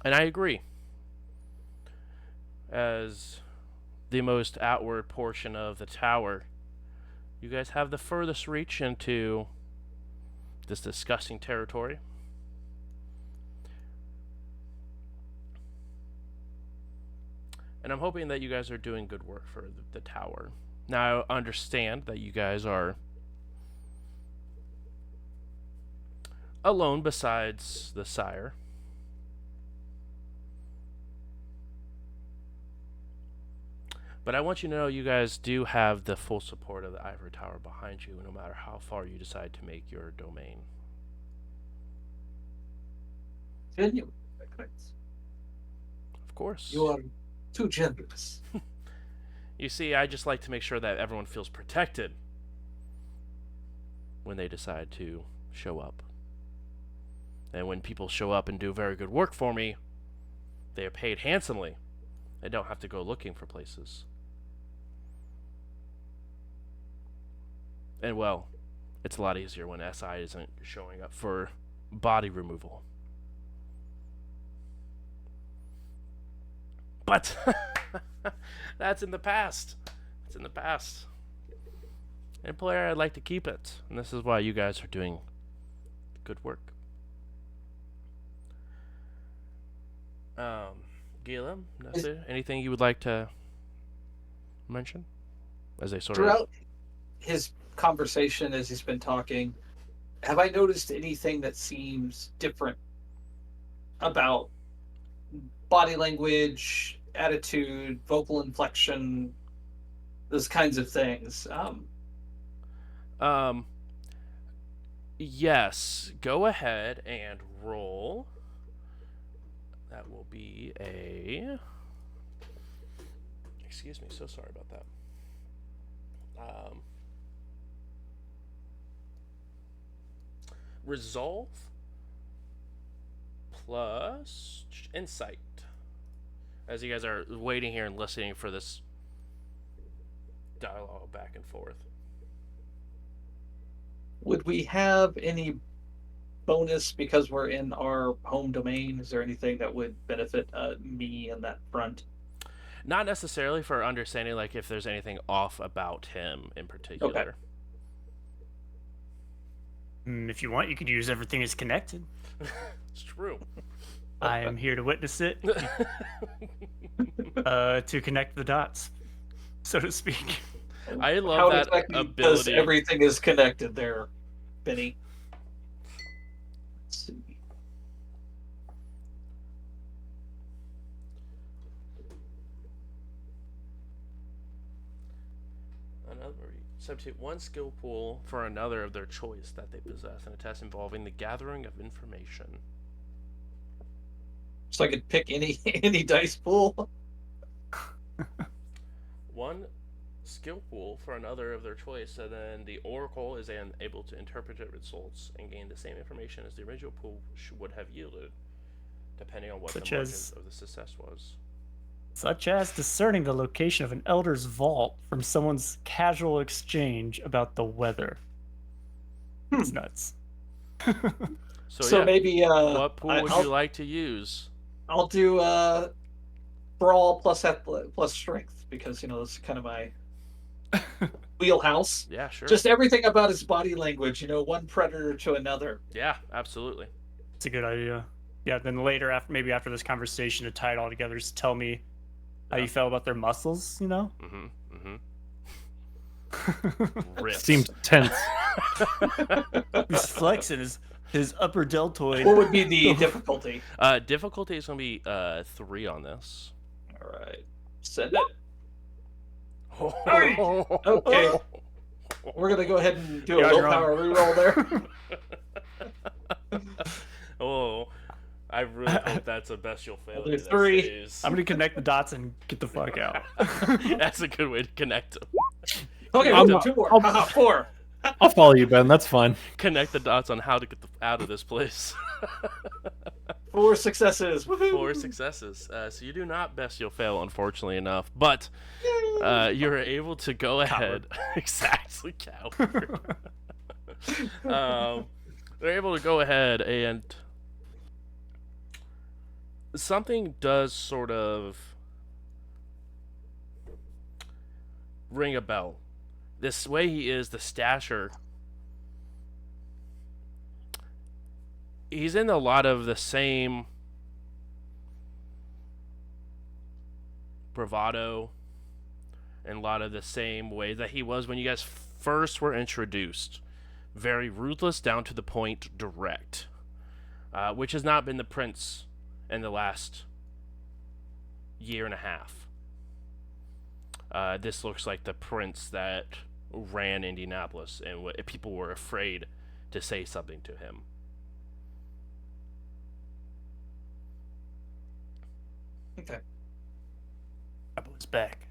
Speaker 4: And I agree. As the most outward portion of the tower, you guys have the furthest reach into this disgusting territory. And I'm hoping that you guys are doing good work for the tower. Now, I understand that you guys are alone besides the sire. But I want you to know you guys do have the full support of the Ivory Tower behind you, no matter how far you decide to make your domain.
Speaker 7: Genuine, my prince.
Speaker 4: Of course.
Speaker 7: You are too generous.
Speaker 4: You see, I just like to make sure that everyone feels protected when they decide to show up. And when people show up and do very good work for me, they are paid handsomely. They don't have to go looking for places. And well, it's a lot easier when SI isn't showing up for body removal. But that's in the past. It's in the past. And player, I'd like to keep it. And this is why you guys are doing good work. Gila, anything you would like to mention as a sort
Speaker 7: Throughout his conversation, as he's been talking, have I noticed anything that seems different about body language, attitude, vocal inflection, those kinds of things?
Speaker 4: Yes. Go ahead and roll. That will be a... Excuse me, so sorry about that. Resolve plus insight. As you guys are waiting here and listening for this dialogue back and forth.
Speaker 7: Would we have any bonus because we're in our home domain? Is there anything that would benefit me in that front?
Speaker 4: Not necessarily for understanding, like, if there's anything off about him in particular.
Speaker 7: Okay.
Speaker 6: If you want, you could use everything is connected.
Speaker 4: It's true.
Speaker 6: I am here to witness it. To connect the dots. so to speak.
Speaker 4: I love
Speaker 7: How
Speaker 4: that
Speaker 7: exactly does
Speaker 4: ability.
Speaker 7: everything is connected there, Benny? Let's see.
Speaker 4: Another substitute one skill pool for another of their choice that they possess in a test involving the gathering of information.
Speaker 7: So I could pick any dice pool.
Speaker 4: One skill pool for another of their choice, and then the oracle is able to interpret the results and gain the same information as the original pool would have yielded, depending on what the margin of the success was.
Speaker 6: Such as discerning the location of an elder's vault from someone's casual exchange about the weather. It's nuts.
Speaker 7: So
Speaker 4: yeah,
Speaker 7: maybe
Speaker 4: what pool would you like to use?
Speaker 7: I'll do brawl plus strength, because that's kind of my wheelhouse.
Speaker 4: Yeah, sure.
Speaker 7: Just everything about his body language, one predator to another.
Speaker 4: Yeah, absolutely.
Speaker 6: It's a good idea. Yeah, then later, after this conversation, to tie it all together, just tell me how you felt about their muscles,
Speaker 5: Seems tense.
Speaker 6: He's flexing his upper deltoid.
Speaker 7: What would be the difficulty?
Speaker 4: Difficulty is going to be 3 on this.
Speaker 7: All right. Send it. Okay. We're going to go ahead and do a willpower reroll there.
Speaker 4: I really hope that's the best you'll fail.
Speaker 7: There's 3.
Speaker 6: I'm going to connect the dots and get the fuck out.
Speaker 4: That's a good way to connect them.
Speaker 7: Okay, we'll do 2 more. 4.
Speaker 5: I'll follow you, Ben. That's fine.
Speaker 4: Connect the dots on how to get out of this place.
Speaker 7: 4 successes. Woohoo!
Speaker 4: 4 successes. So you do not best you'll fail, unfortunately enough. But you're able to go ahead. Exactly, coward. They're able to go ahead and something does sort of ring a bell. This way he is, the stasher. He's in a lot of the same bravado and a lot of the same ways that he was when you guys first were introduced. Very ruthless, down to the point, direct. Which has not been the Prince in the last year and a half. This looks like the Prince that ran Indianapolis, and people were afraid to say something to him.
Speaker 7: Okay.
Speaker 6: That boy's back.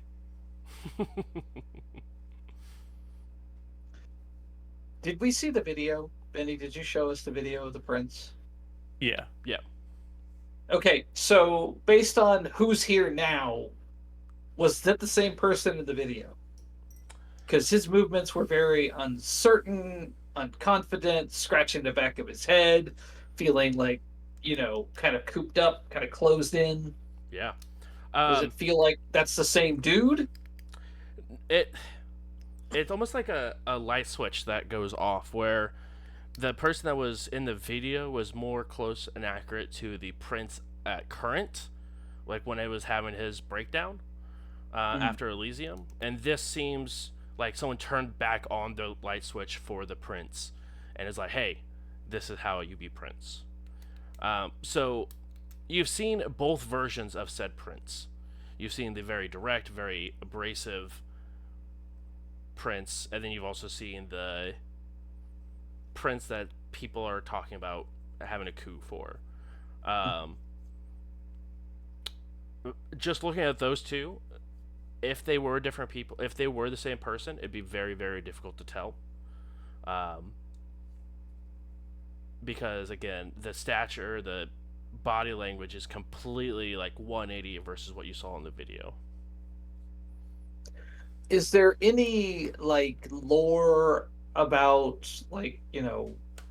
Speaker 7: Did we see the video? Benny, did you show us the video of the Prince?
Speaker 6: Yeah.
Speaker 4: Yeah.
Speaker 7: Okay, so based on who's here now, was that the same person in the video? Because his movements were very uncertain, unconfident, scratching the back of his head, feeling like, kind of cooped up, kind of closed in.
Speaker 4: Yeah.
Speaker 7: Does it feel like that's the same dude?
Speaker 4: It's almost like a light switch that goes off, where the person that was in the video was more close and accurate to the Prince at current, like when it was having his breakdown after Elysium, and this seems like someone turned back on the light switch for the Prince, and is like, hey, this is how you be Prince. So you've seen both versions of said Prince. You've seen the very direct, very abrasive Prince, and then you've also seen the Prince that people are talking about having a coup for. Just looking at those two, if they were different people, if they were the same person, it'd be very, very difficult to tell. Because again, the stature, the body language is completely like 180 versus what you saw in the video.
Speaker 7: Is there any lore about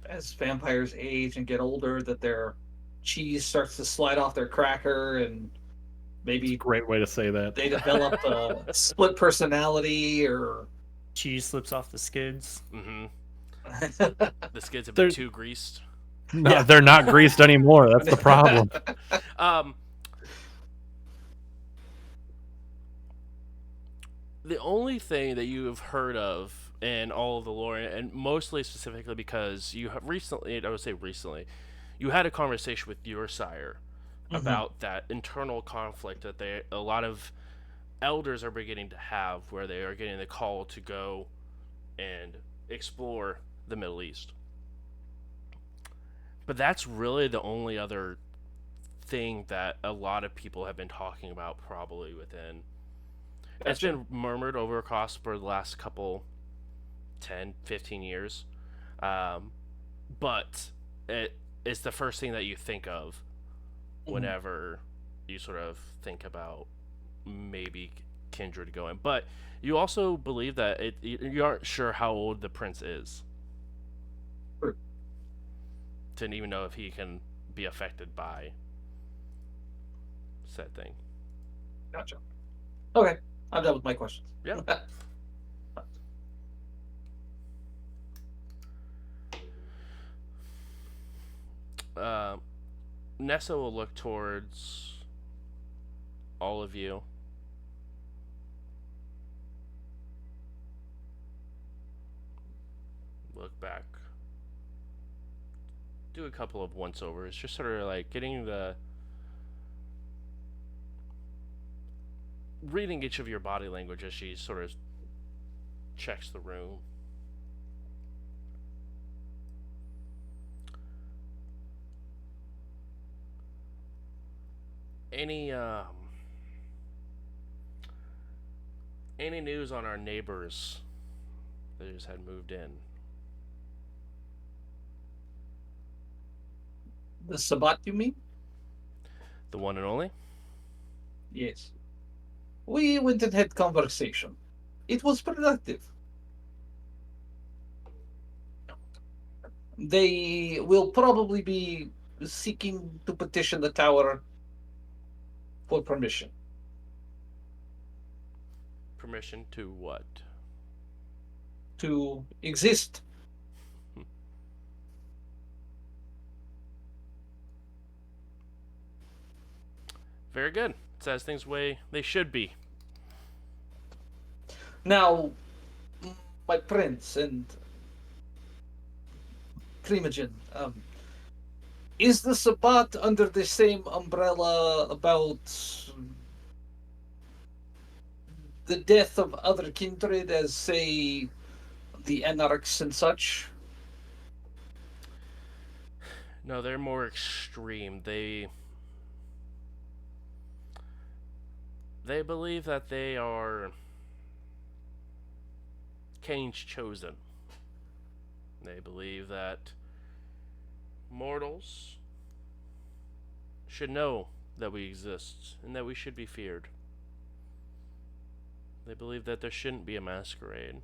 Speaker 7: as vampires age and get older, that their cheese starts to slide off their cracker, and maybe
Speaker 5: Great way to say that.
Speaker 7: they develop a split personality, or
Speaker 6: Cheese slips off the skids.
Speaker 4: Mm-hmm. The skids have been too greased.
Speaker 5: No, they're not greased anymore. That's the problem.
Speaker 4: the only thing that you have heard of in all of the lore, and mostly specifically because you have recently, I would say recently, you had a conversation with your sire about that internal conflict that a lot of elders are beginning to have, where they are getting the call to go and explore the Middle East. But that's really the only other thing that a lot of people have been talking about, probably within. Gotcha. It's been murmured over across for the last couple 10, 15 years. But it's the first thing that you think of whenever you sort of think about maybe kindred going. But you also believe that you aren't sure how old the prince is.
Speaker 7: Sure.
Speaker 4: Didn't even know if he can be affected by said thing.
Speaker 7: Gotcha. Okay, I'm done with my questions.
Speaker 4: Yeah. Nessa will look towards all of you. Look back. Do a couple of once-overs. Just sort of like getting the... reading each of your body language as she sort of checks the room. Any news on our neighbors that just had moved in?
Speaker 7: The Sabbat, you mean?
Speaker 4: The one and only?
Speaker 7: Yes. We went and had conversation. It was productive. They will probably be seeking to petition the tower for permission.
Speaker 4: Permission to what?
Speaker 7: To exist.
Speaker 4: Very good. It says things the way they should be.
Speaker 7: Now, my prince and Primogen, is the Sabbat under the same umbrella about the death of other kindred as, say, the Anarchs and such?
Speaker 4: No, they're more extreme. They believe that they are Cain's chosen. They believe that mortals should know that we exist and that we should be feared. They believe that there shouldn't be a masquerade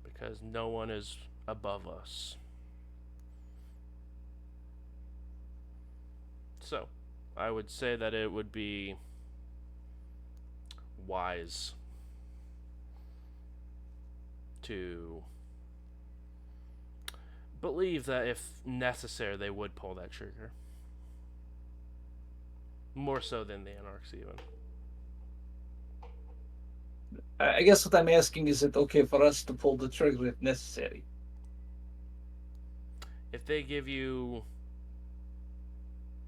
Speaker 4: because no one is above us. So, I would say that it would be wise to believe that if necessary they would pull that trigger. More so than the Anarchs even.
Speaker 7: I guess what I'm asking, is it okay for us to pull the trigger if necessary?
Speaker 4: If they give you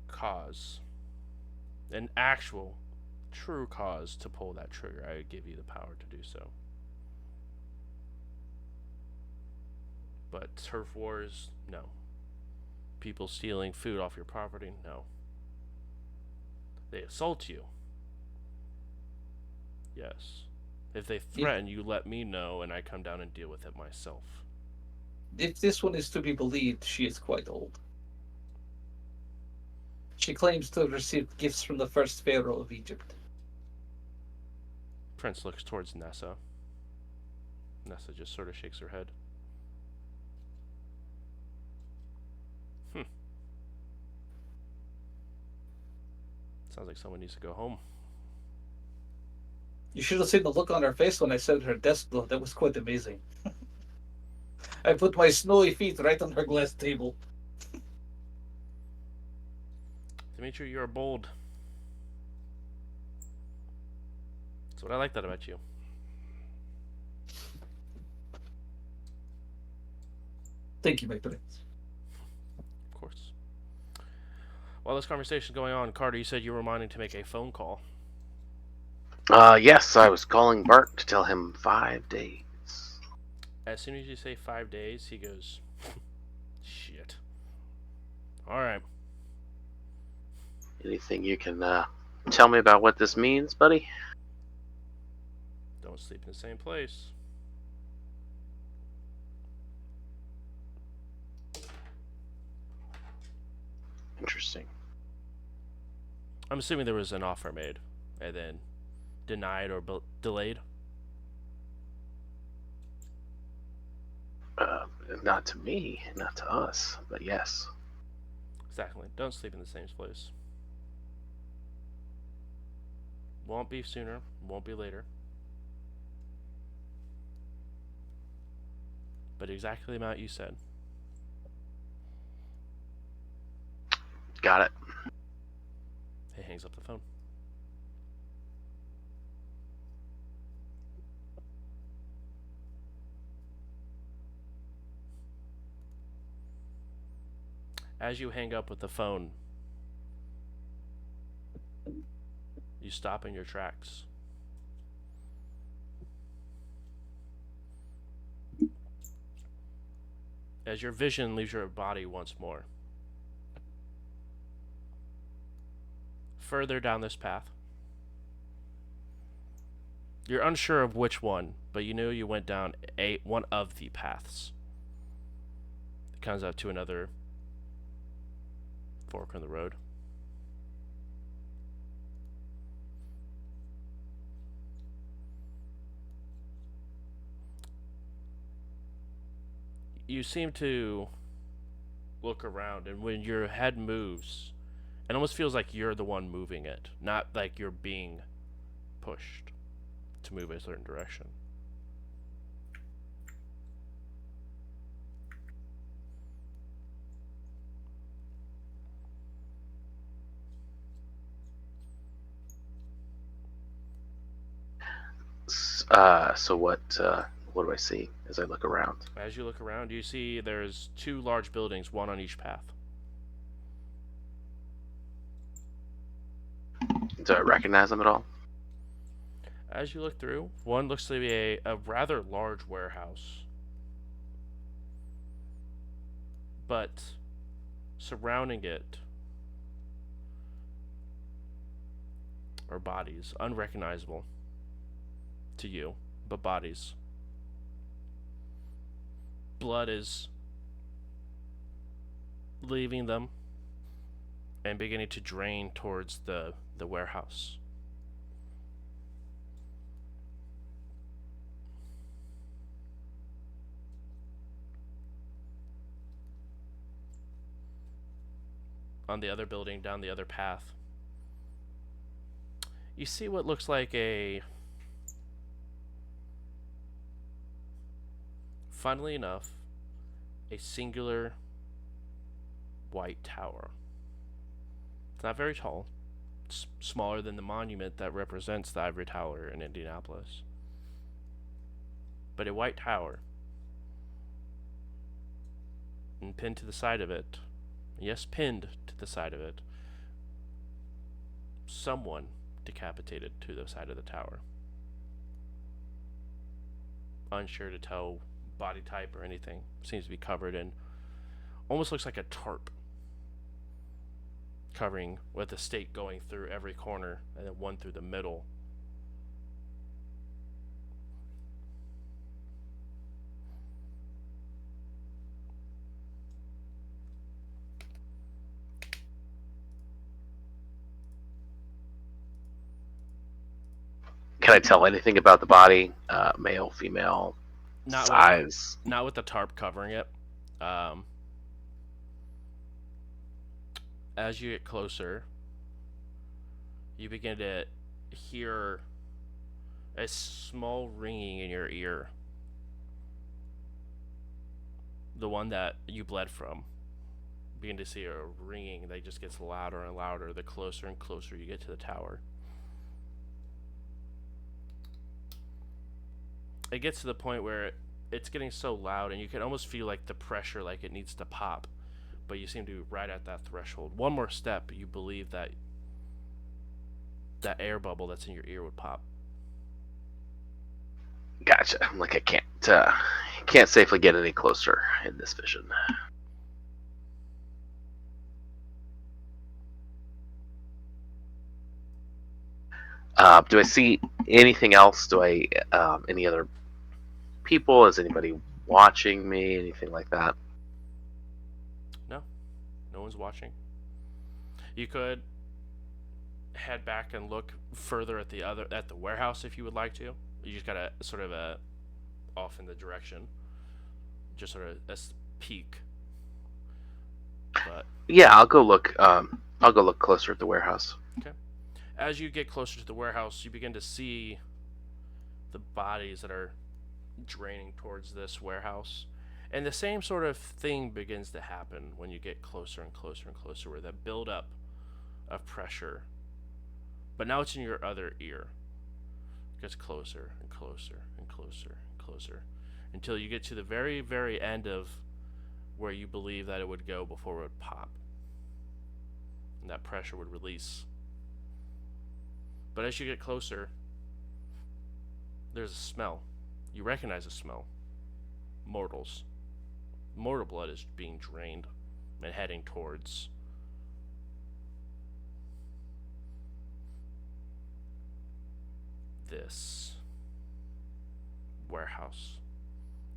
Speaker 4: cause, an actual, true cause to pull that trigger, I would give you the power to do so. But turf wars, no. People stealing food off your property, no. They assault you, yes. If they threaten, you let me know and I come down and deal with it myself.
Speaker 7: If this one is to be believed, she is quite old. She claims to have received gifts from the first pharaoh of Egypt.
Speaker 4: Prince looks towards Nessa. Nessa just sort of shakes her head. Sounds like someone needs to go home.
Speaker 7: You should have seen the look on her face when I said her desk, though. That was quite amazing. I put my snowy feet right on her glass table.
Speaker 4: Dimitri, you're bold. That's but I like that about you.
Speaker 7: Thank you, my prince.
Speaker 4: Of course. While this conversation is going on, Carter, you said you were wanting to make a phone call.
Speaker 1: Yes, I was calling Bart to tell him 5 days.
Speaker 4: As soon as you say 5 days, he goes, shit. Alright.
Speaker 1: Anything you can tell me about what this means, buddy?
Speaker 4: Don't sleep in the same place.
Speaker 1: Interesting.
Speaker 4: I'm assuming there was an offer made, and then denied or delayed.
Speaker 1: Not to me, not to us, but yes.
Speaker 4: Exactly. Don't sleep in the same place. Won't be sooner, won't be later. But exactly the amount you said.
Speaker 1: Got it.
Speaker 4: He hangs up the phone. As you hang up with the phone, you stop in your tracks. As your vision leaves your body once more. Further down this path. You're unsure of which one, but you know you went down one of the paths. It comes out to another fork in the road. You seem to look around, and when your head moves, it almost feels like you're the one moving it, not like you're being pushed to move a certain direction.
Speaker 1: So what do I see as I look around?
Speaker 4: As you look around, you see there's 2 large buildings, one on each path.
Speaker 1: Do I recognize them at all?
Speaker 4: As you look through, one looks to be a rather large warehouse. But surrounding it are bodies, unrecognizable to you, but bodies. Blood is leaving them and beginning to drain towards the warehouse. On the other building, down the other path, you see what looks like funnily enough, a singular white tower. It's not very tall. It's smaller than the monument that represents the Ivory Tower in Indianapolis. But a white tower. And pinned to the side of it, yes, pinned to the side of it, someone decapitated to the side of the tower. Unsure to tell body type or anything. Seems to be covered in, almost looks like a tarp, covering with a stake going through every corner and then one through the middle.
Speaker 1: Can I tell anything about the body? Male, female, size?
Speaker 4: Not with the tarp covering it. As you get closer, you begin to hear a small ringing in your ear. The one that you bled from. You begin to see a ringing that just gets louder and louder the closer and closer you get to the tower. it gets to the point where it's getting so loud, and you can almost feel like the pressure, like it needs to pop. But you seem to be right at that threshold. One more step, you believe that air bubble that's in your ear would pop.
Speaker 1: Gotcha. Like I can't safely get any closer in this vision. Do I see anything else? Do I any other people? Is anybody watching me? Anything like that?
Speaker 4: No, no one's watching. You could head back and look further at the warehouse if you would like to. You just gotta sort of off in the direction, just sort of a peek. But
Speaker 1: yeah, I'll go look. I'll go look closer at the warehouse.
Speaker 4: Okay. As you get closer to the warehouse, you begin to see the bodies that are draining towards this warehouse. And the same sort of thing begins to happen when you get closer and closer and closer, where that buildup of pressure. But now it's in your other ear. It gets closer and closer and closer and closer until you get to the very, very end of where you believe that it would go before it would pop. And that pressure would release. But as you get closer, there's a smell. You recognize a smell. Mortals. Mortal blood is being drained and heading towards this warehouse.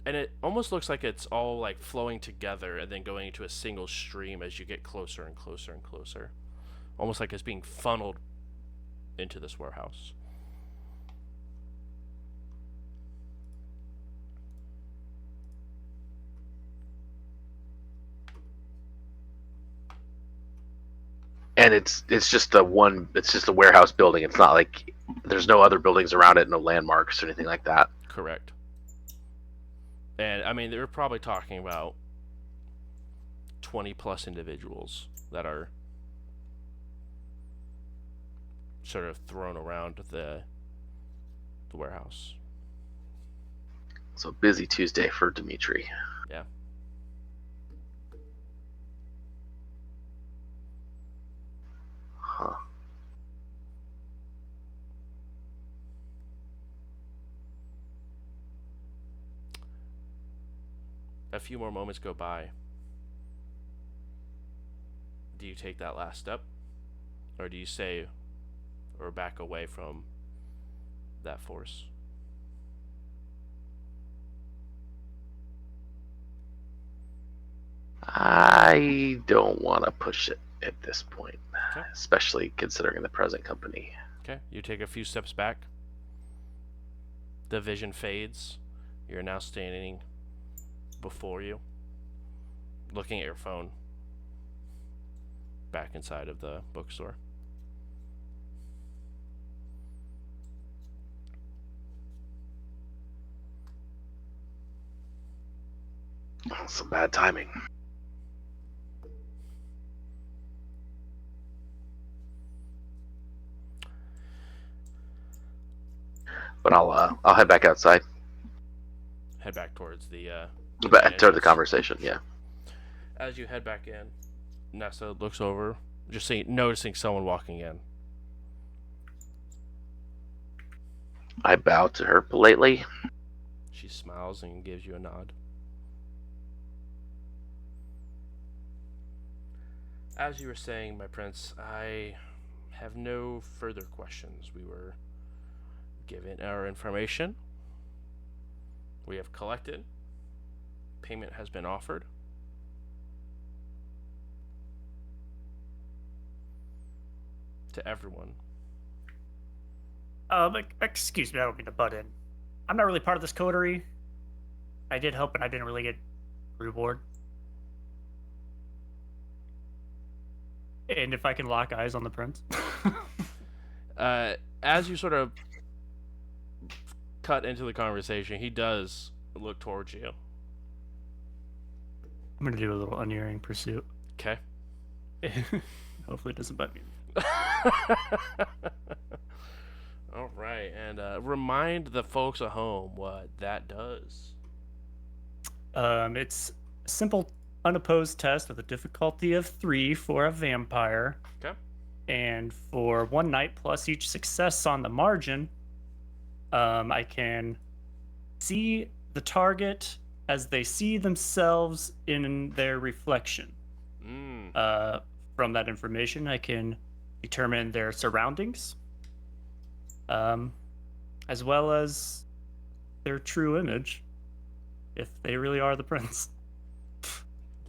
Speaker 4: And it almost looks like it's all like flowing together and then going into a single stream as you get closer and closer and closer. Almost like it's being funneled into this warehouse.
Speaker 1: And it's just a warehouse building. It's not like there's no other buildings around it, no landmarks or anything like that.
Speaker 4: Correct. And I mean, they're probably talking about 20 plus individuals that are sort of thrown around the warehouse.
Speaker 1: So busy Tuesday for Dimitri.
Speaker 4: Yeah.
Speaker 1: Huh.
Speaker 4: A few more moments go by. Do you take that last step? Or do you stay or back away from that force?
Speaker 1: I don't want to push it at this point,
Speaker 4: Okay.
Speaker 1: especially considering the present company.
Speaker 4: Okay, you take a few steps back. The vision fades. You're now standing before you, looking at your phone, back inside of the bookstore.
Speaker 1: Some bad timing. But I'll head back outside.
Speaker 4: Head back towards the
Speaker 1: Toward the conversation, yeah.
Speaker 4: As you head back in, Nessa looks over, just noticing someone walking in.
Speaker 1: I bow to her politely.
Speaker 4: She smiles and gives you a nod. As you were saying, my prince, I have no further questions. We were given our information. We have collected. Payment has been offered. To everyone.
Speaker 6: Excuse me, I don't mean to butt in. I'm not really part of this coterie. I did help, and I didn't really get reward. And if I can lock eyes on the prince.
Speaker 4: As you sort of cut into the conversation, he does look towards you.
Speaker 6: I'm gonna do a little unerring pursuit.
Speaker 4: Okay.
Speaker 6: Hopefully it doesn't butt me.
Speaker 4: All right, and remind the folks at home what that does.
Speaker 6: It's a simple, unopposed test with a difficulty of 3 for a vampire.
Speaker 4: Okay.
Speaker 6: And for 1 night plus each success on the margin, I can see the target as they see themselves in their reflection. From that information, I can determine their surroundings, as well as their true image, if they really are the prince.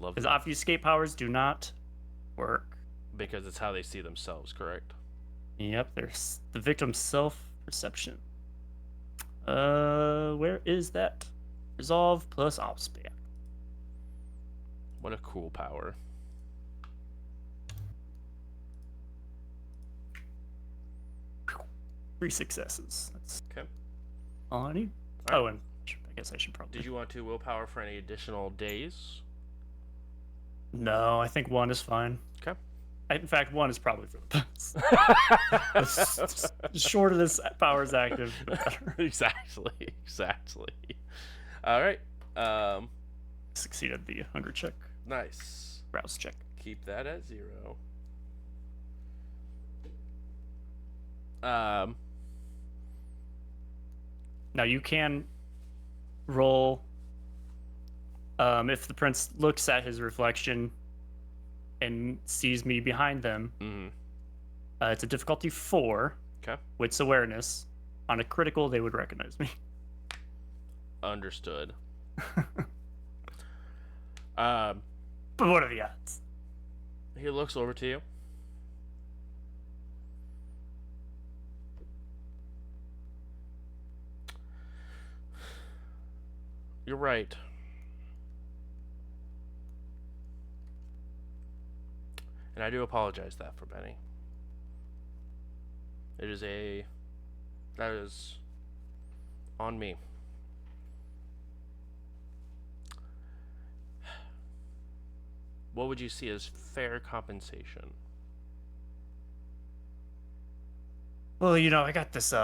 Speaker 4: Love
Speaker 6: Because
Speaker 4: that.
Speaker 6: obfuscate powers do not work.
Speaker 4: Because it's how they see themselves, correct?
Speaker 6: Yep, there's the victim's self-perception. Where is that? Resolve plus Allspan.
Speaker 4: What a cool power.
Speaker 6: Three successes. That's
Speaker 4: Okay.
Speaker 6: all I need.
Speaker 4: All
Speaker 6: Oh,
Speaker 4: right.
Speaker 6: and I guess I should probably.
Speaker 4: Did you want to willpower for any additional days?
Speaker 6: No, I think 1 is fine.
Speaker 4: Okay.
Speaker 6: In fact, 1 is probably for the best. The shorter this power is active, the better.
Speaker 4: Exactly. All right.
Speaker 6: Succeeded the hunger check.
Speaker 4: Nice.
Speaker 6: Rouse check.
Speaker 4: Keep that at 0.
Speaker 6: Now you can roll if the prince looks at his reflection and sees me behind them. It's a difficulty 4.
Speaker 4: Okay.
Speaker 6: Wits awareness. On a critical, they would recognize me.
Speaker 4: Understood.
Speaker 6: But what are the odds?
Speaker 4: He looks over to you. You're right. And I do apologize that for Benny. That is on me. What would you see as fair compensation?
Speaker 6: Well, you know, I got this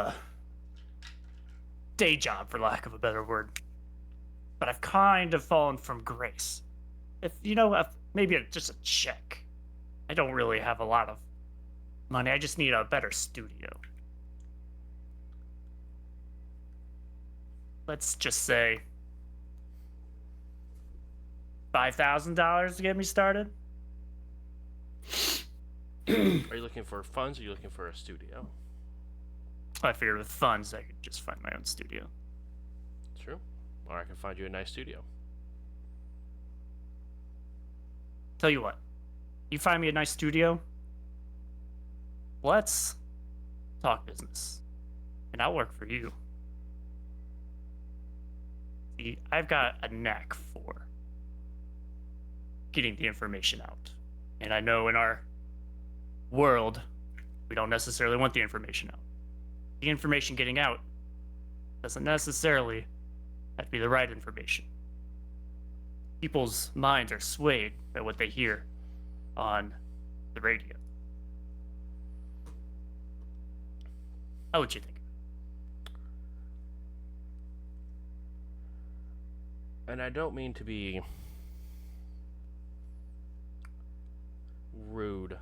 Speaker 6: day job, for lack of a better word. But I've kind of fallen from grace. If maybe just a check. I don't really have a lot of money. I just need a better studio. Let's just say $5,000 to get me started.
Speaker 4: Are you looking for funds or are you looking for a studio?
Speaker 6: I figured with funds I could just find my own studio.
Speaker 4: True. Or I can find you a nice studio.
Speaker 6: Tell you what, you find me a nice studio, let's talk business. And I'll work for you. See, I've got a knack for getting the information out. And I know in our world, we don't necessarily want the information out. The information getting out doesn't necessarily have to be the right information. People's minds are swayed by what they hear on the radio. How would you think?
Speaker 4: And I don't mean to be rude,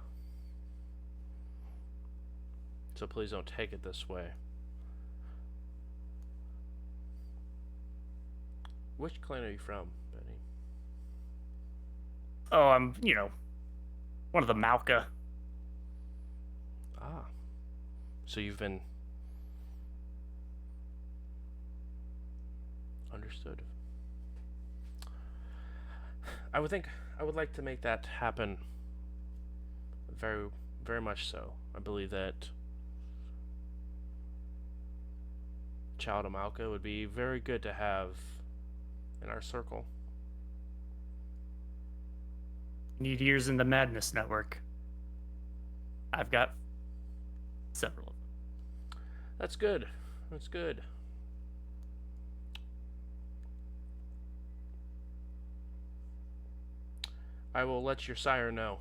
Speaker 4: so please don't take it this way. Which clan are you from, Benny?
Speaker 6: Oh, I'm, one of the Malka.
Speaker 4: Ah. So you've been... Understood. I would like to make that happen. Very, very much so. I believe that Child of Malka would be very good to have in our circle.
Speaker 6: Need ears in the Madness Network. I've got several of them.
Speaker 4: That's good. That's good. I will let your sire know.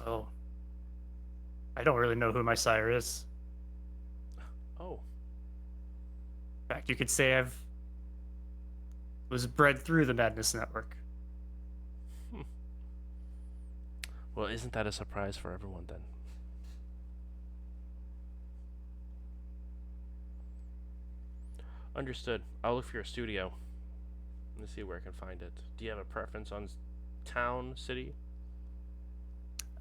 Speaker 6: Oh. I don't really know who my sire is.
Speaker 4: Oh.
Speaker 6: In fact, you could say I've was bred through the Madness Network.
Speaker 4: Well, isn't that a surprise for everyone then? Understood. I'll look for your studio. Let's see where I can find it. Do you have a preference on town, city?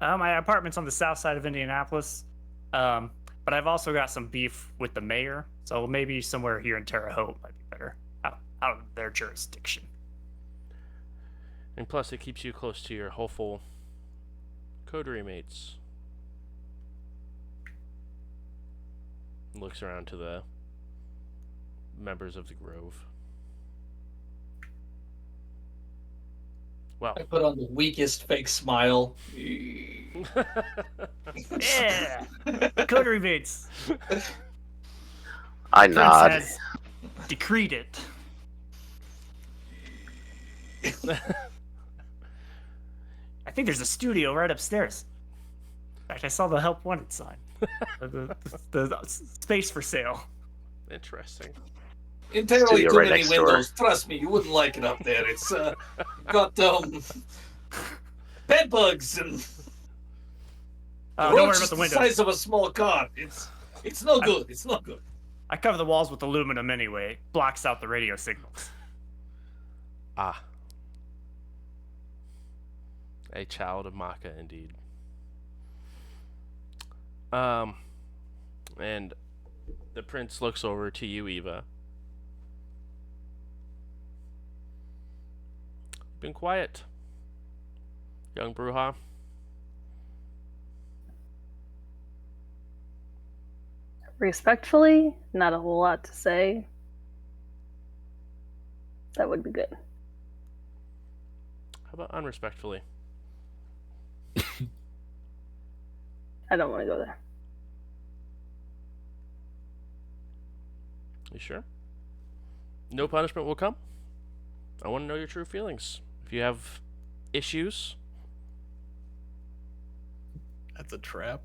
Speaker 6: My apartment's on the south side of Indianapolis, but I've also got some beef with the mayor, so maybe somewhere here in Terre Haute might be better, out of their jurisdiction.
Speaker 4: And plus, it keeps you close to your hopeful coterie mates. Looks around to the members of the Grove. Well,
Speaker 7: I put on the weakest fake smile.
Speaker 6: Yeah, coterie mates.
Speaker 1: I
Speaker 6: Prince
Speaker 1: nod.
Speaker 6: has decreed it. I think there's a studio right upstairs. In fact, I saw the help wanted sign. the space for sale.
Speaker 4: Interesting.
Speaker 7: Entirely
Speaker 1: Studio
Speaker 7: too
Speaker 1: right
Speaker 7: many
Speaker 1: next door.
Speaker 7: windows. Trust me, you wouldn't like it up there. It's got bed bugs and
Speaker 6: Don't worry
Speaker 7: roaches
Speaker 6: about the
Speaker 7: the
Speaker 6: windows.
Speaker 7: size of a small car. It's no good. It's no good.
Speaker 6: I cover the walls with aluminum anyway. It blocks out the radio signals.
Speaker 4: Ah. A child of Maka, indeed. And the prince looks over to you, Eva. Been quiet, young Bruja.
Speaker 3: Respectfully, not a whole lot to say. That would be good.
Speaker 4: How about unrespectfully?
Speaker 3: I don't want to go there.
Speaker 4: You sure? No punishment will come? I want to know your true feelings. If you have issues,
Speaker 5: That's a trap.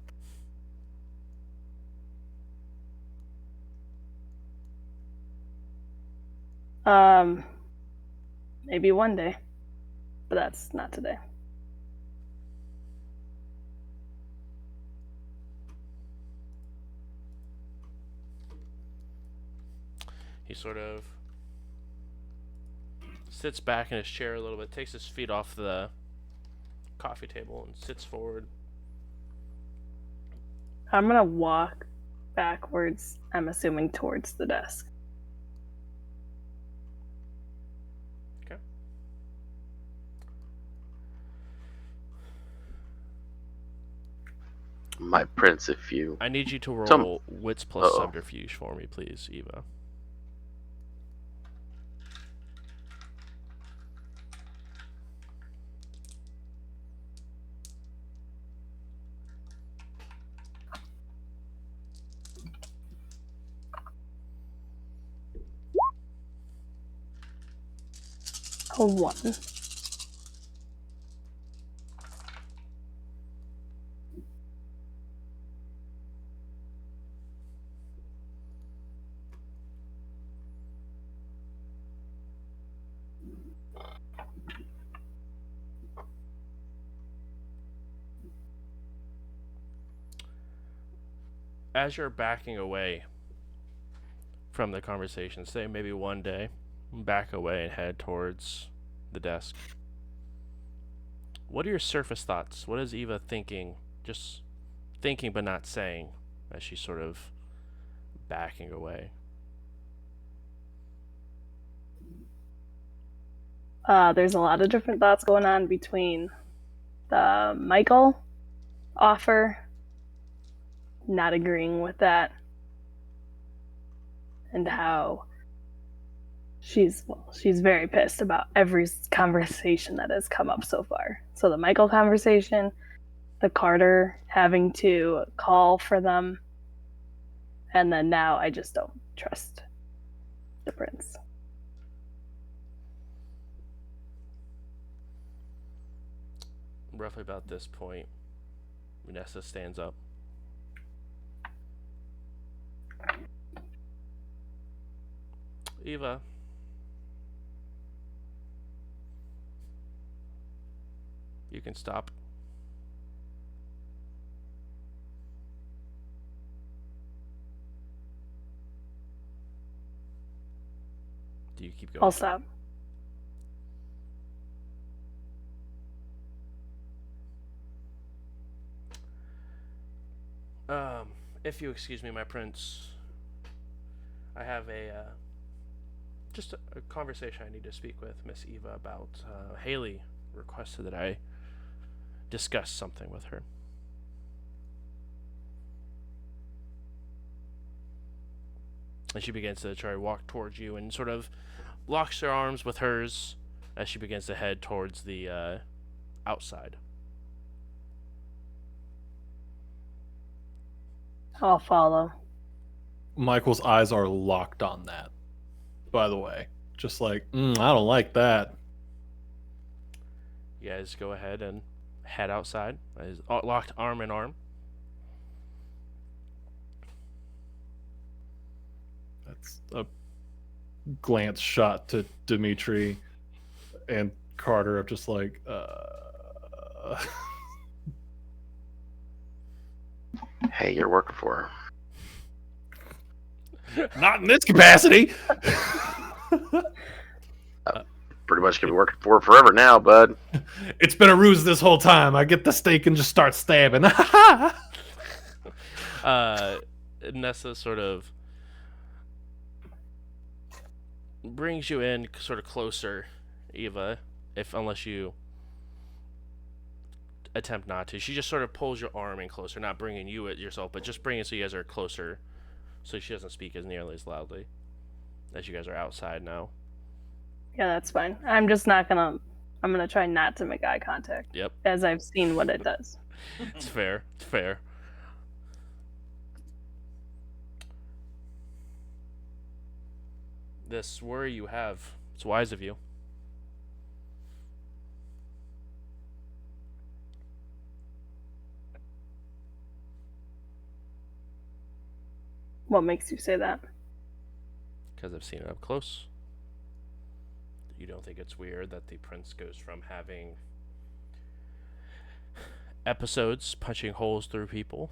Speaker 3: Maybe one day, but that's not today.
Speaker 4: he sort of sits back in his chair a little bit, takes his feet off the coffee table and sits forward.
Speaker 3: I'm gonna walk backwards, I'm assuming towards the desk.
Speaker 4: Okay.
Speaker 1: My prince, if you...
Speaker 4: I need you to roll wits plus
Speaker 1: Uh-oh.
Speaker 4: subterfuge for me, please, Eva.
Speaker 3: A 1.
Speaker 4: As you're backing away from the conversation, say maybe one day, back away and head towards the desk. What are your surface thoughts? What is Eva thinking? Just thinking but not saying as she's sort of backing away.
Speaker 3: There's a lot of different thoughts going on between the Michael offer, not agreeing with that, and how she's very pissed about every conversation that has come up so far. So the Michael conversation, the Carter having to call for them, and then now I just don't trust the prince.
Speaker 4: Roughly about this point, Vanessa stands up, Eva. You can stop. Do you keep going?
Speaker 3: I'll stop.
Speaker 4: If you excuse me, my prince, I have just a conversation I need to speak with Miss Eva about. Haley requested that I discuss something with her. And she begins to try to walk towards you and sort of locks her arms with hers as she begins to head towards the outside.
Speaker 3: I'll follow.
Speaker 5: Michael's eyes are locked on that, by the way. Just like, I don't like that.
Speaker 4: You guys go ahead and head outside. Locked arm in arm.
Speaker 5: That's a glance shot to Dimitri and Carter of just like,
Speaker 1: Hey, you're working for
Speaker 5: her. Not in this capacity.
Speaker 1: Pretty much could be working for her forever now, bud.
Speaker 5: It's been a ruse this whole time. I get the steak and just start stabbing.
Speaker 4: Nessa sort of brings you in sort of closer, Eva, unless you attempt not to. She just sort of pulls your arm in closer, not bringing you it yourself, but just bringing it so you guys are closer, so she doesn't speak as nearly as loudly as you guys are outside now.
Speaker 3: Yeah, that's fine. I'm just not gonna. I'm gonna try not to make eye contact.
Speaker 4: Yep.
Speaker 3: As I've seen what it does.
Speaker 4: It's fair. It's fair. This worry you have, it's wise of you.
Speaker 3: What makes you say that?
Speaker 4: Because I've seen it up close. You don't think it's weird that the prince goes from having episodes punching holes through people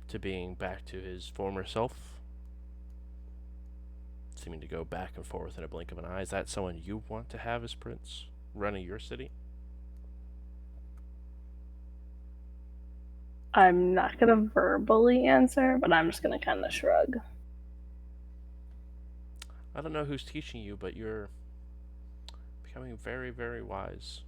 Speaker 4: to being back to his former self? Seeming to go back and forth in a blink of an eye. Is that someone you want to have as prince running your city?
Speaker 3: I'm not gonna verbally answer, but I'm just gonna kind of shrug.
Speaker 4: I don't know who's teaching you, but you're becoming very, very wise.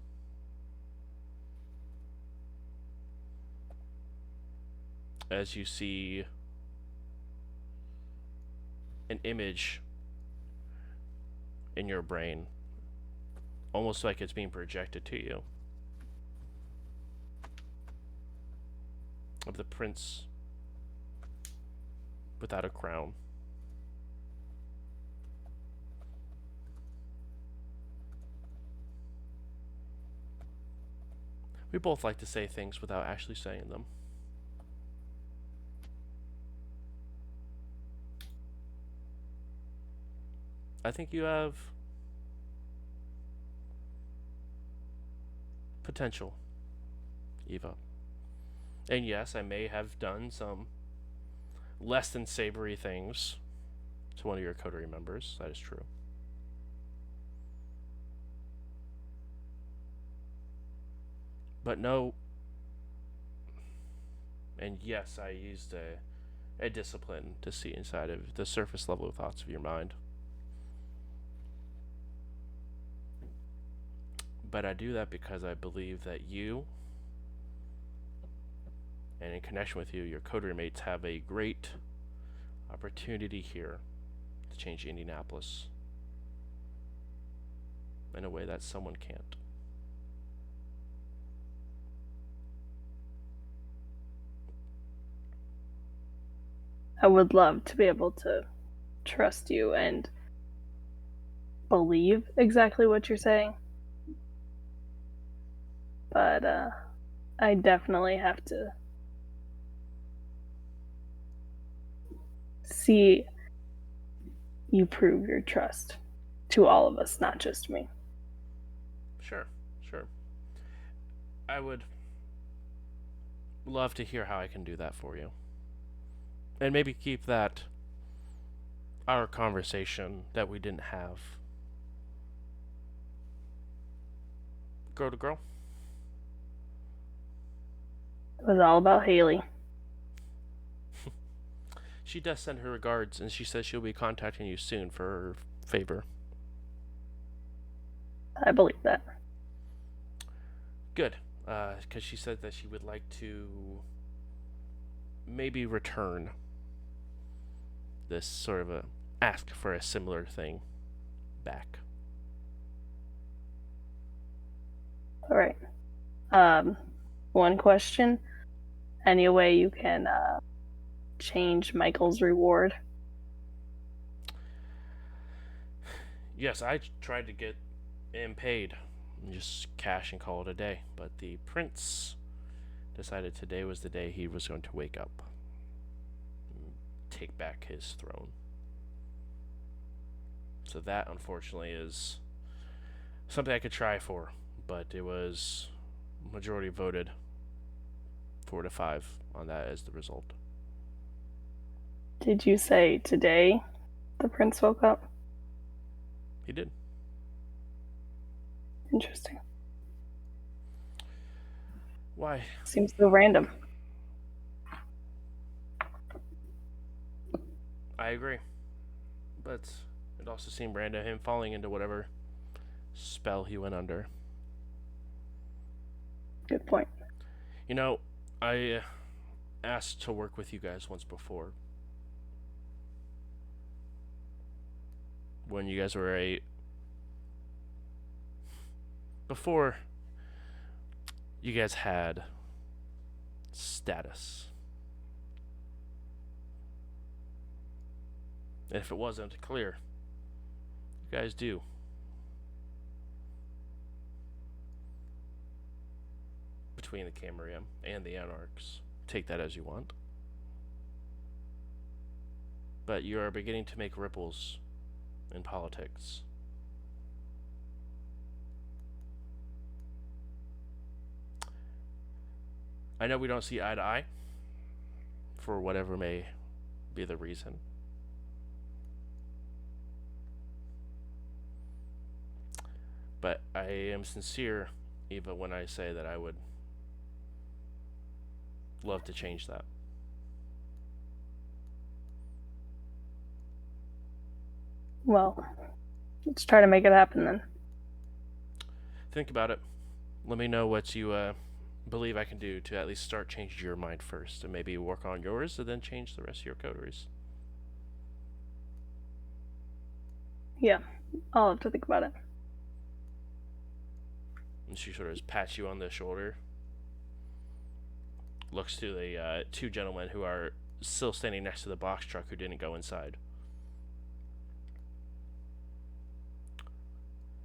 Speaker 4: As you see an image in your brain, almost like it's being projected to you, of the prince without a crown. We both like to say things without actually saying them. I think you have potential, Eva. And yes, I may have done some less than savory things to one of your coterie members. That is true. But no, and yes, I used a discipline to see inside of the surface level thoughts of your mind. But I do that because I believe that you, and in connection with you, your coterie mates have a great opportunity here to change Indianapolis in a way that someone can't.
Speaker 3: I would love to be able to trust you and believe exactly what you're saying. But I definitely have to see you prove your trust to all of us, not just me.
Speaker 4: Sure. I would love to hear how I can do that for you. And maybe keep that our conversation that we didn't have girl to girl.
Speaker 3: It was all about Haley.
Speaker 4: She does send her regards, and she says she'll be contacting you soon for her favor.
Speaker 3: I believe that.
Speaker 4: Good, because she said that she would like to maybe return this sort of ask for a similar thing back.
Speaker 3: All right. One question. Any way you can change Michael's reward?
Speaker 4: Yes, I tried to get him paid. Just cash and call it a day. But the prince decided today was the day he was going to wake up and take back his throne. So that, unfortunately, is something I could try for. But it was majority voted 4-5 on that as the result.
Speaker 3: Did you say today the prince woke up?
Speaker 4: He did.
Speaker 3: Interesting.
Speaker 4: Why?
Speaker 3: Seems so random.
Speaker 4: I agree. But it also seemed random him falling into whatever spell he went under.
Speaker 3: Good point.
Speaker 4: You know, I asked to work with you guys once before. When you guys were before you guys had status. And if it wasn't clear, you guys do. Between the Camarium and the Anarchs. Take that as you want. But you are beginning to make ripples in politics. I know we don't see eye to eye, for whatever may be the reason. But I am sincere even when I say that I would love to change that.
Speaker 3: Well, let's try to make it happen then.
Speaker 4: Think about it. Let me know what you believe I can do to at least start changing your mind first, and maybe work on yours, and then change the rest of your coteries.
Speaker 3: Yeah, I'll have to think about it.
Speaker 4: And she sort of pats you on the shoulder, looks to the two gentlemen who are still standing next to the box truck who didn't go inside.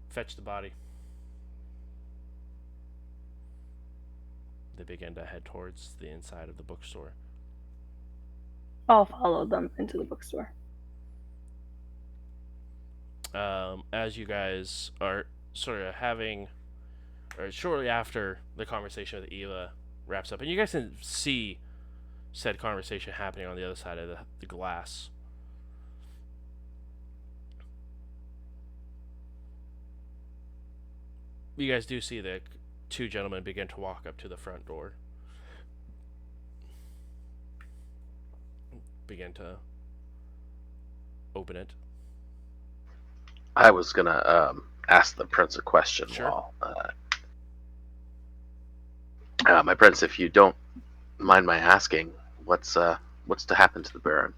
Speaker 4: Fetch the body. They begin to head towards the inside of the bookstore.
Speaker 3: I'll follow them into the bookstore.
Speaker 4: As you guys are sort of having, or shortly after the conversation with Eva wraps up, and you guys can see said conversation happening on the other side of the glass. You guys do see the two gentlemen begin to walk up to the front door. Begin to open it.
Speaker 1: I was gonna ask the prince a question.
Speaker 4: Sure.
Speaker 1: While my prince, if you don't mind my asking, what's to happen to the Baron?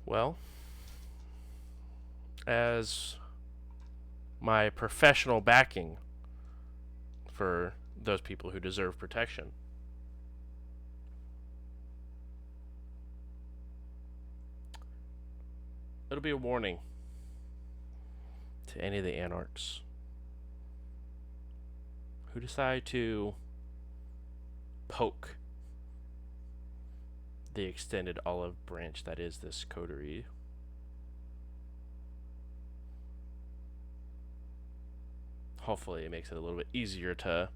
Speaker 4: Well, as my professional backing for those people who deserve protection, it'll be a warning to any of the Anarchs who decide to poke the extended olive branch that is this coterie. Hopefully it makes it a little bit easier to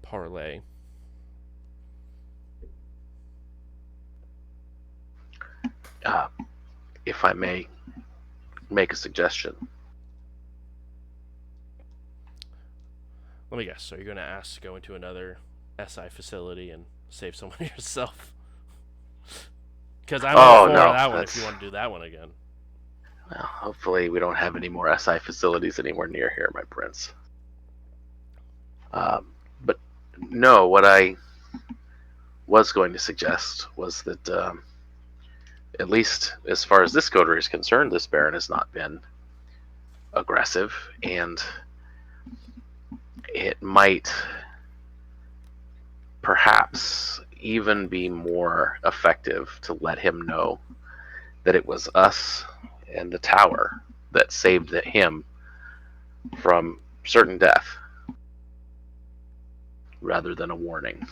Speaker 4: parlay.
Speaker 1: If I may make a suggestion.
Speaker 4: Let me guess. So you're going to ask to go into another SI facility and save someone yourself? Because I'm all for that one if you want to do that one again.
Speaker 1: Well, hopefully we don't have any more SI facilities anywhere near here, my prince. But no, what I was going to suggest was that, at least as far as this coterie is concerned, this baron has not been aggressive, and it might perhaps even be more effective to let him know that it was us and the tower that saved him from certain death, rather than a warning.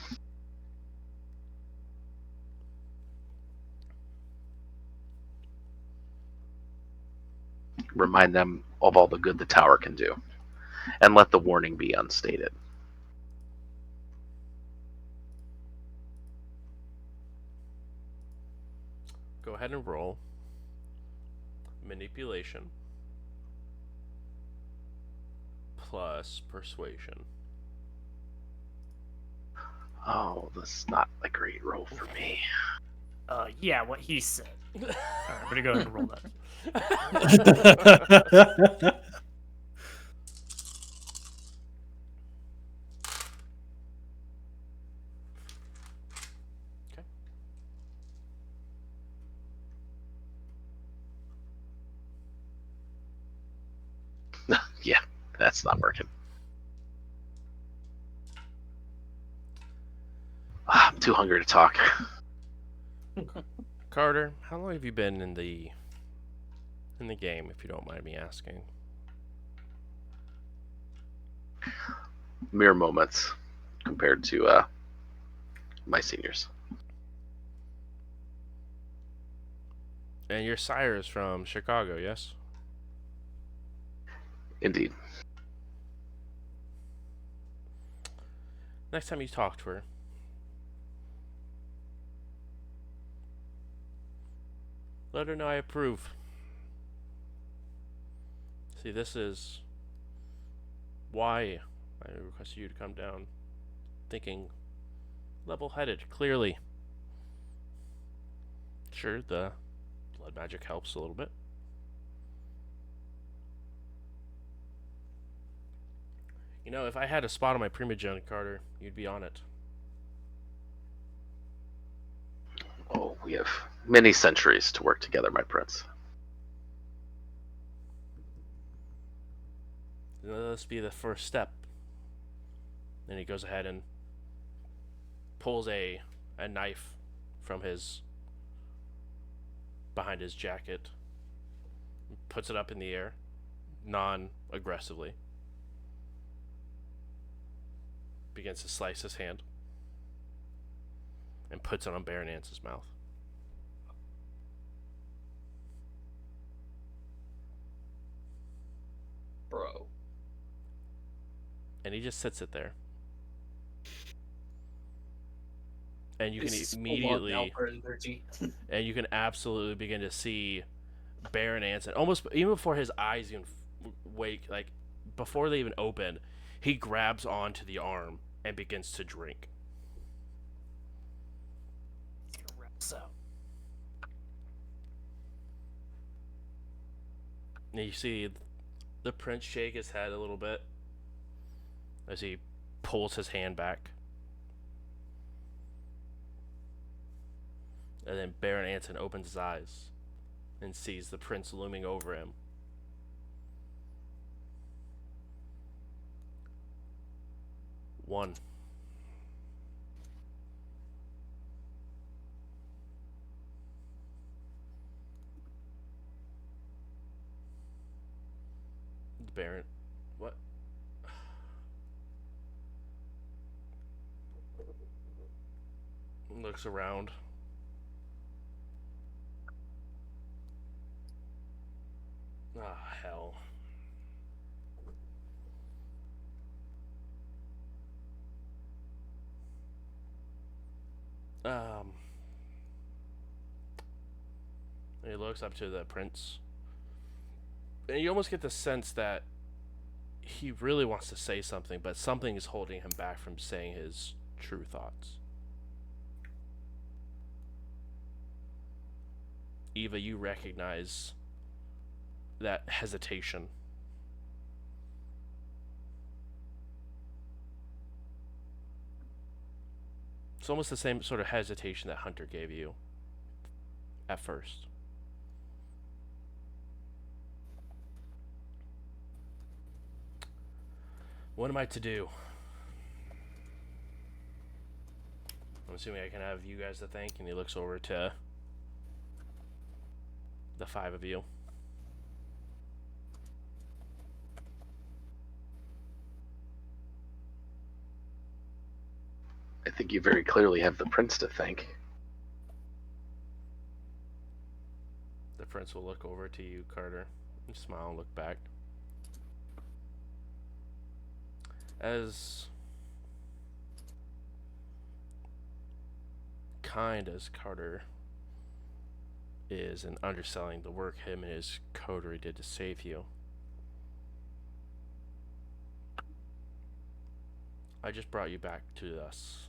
Speaker 1: Remind them of all the good the tower can do, and let the warning be unstated.
Speaker 4: Go ahead and roll manipulation plus persuasion.
Speaker 1: Oh, this is not a great roll for me.
Speaker 6: Yeah, what he said. All right, I'm gonna go ahead and roll that.
Speaker 1: Yeah, that's not working. I'm too hungry to talk.
Speaker 4: Carter, how long have you been in the game, if you don't mind me asking?
Speaker 1: Mere moments compared to my seniors.
Speaker 4: And your sire is from Chicago, yes?
Speaker 1: Indeed.
Speaker 4: Next time you talk to her, let her know I approve. See, this is why I requested you to come down thinking level-headed, clearly. Sure, the blood magic helps a little bit. You know, if I had a spot on my Primogen, Carter, you'd be on it.
Speaker 1: Oh, we have many centuries to work together, my prince.
Speaker 4: Let's be the first step. Then he goes ahead and pulls a knife from his behind his jacket, puts it up in the air, non-aggressively, begins to slice his hand, and puts it on Baron Ance's mouth.
Speaker 7: Bro.
Speaker 4: And he just sits it there. And you
Speaker 7: This
Speaker 4: can
Speaker 7: is
Speaker 4: immediately,
Speaker 7: energy.
Speaker 4: and you can absolutely begin to see Baron Anson, almost even before his eyes even wake, like before they even open, he grabs onto the arm and begins to drink.
Speaker 6: So,
Speaker 4: and you see the prince shake his head a little bit as he pulls his hand back. And then Baron Anson opens his eyes and sees the prince looming over him. One. The Baron. What? Looks around. Ah, hell. Um, he looks up to the prince, and you almost get the sense that he really wants to say something, but something is holding him back from saying his true thoughts. Eva, you recognize that hesitation. It's almost the same sort of hesitation that Hunter gave you at first. What am I to do? I'm assuming I can have you guys to thank, and he looks over to the 5 of you.
Speaker 1: I think you very clearly have the prince to thank.
Speaker 4: The prince will look over to you, Carter, and smile and look back. As kind as Carter is in underselling the work him and his coterie did to save you, I just brought you back to us.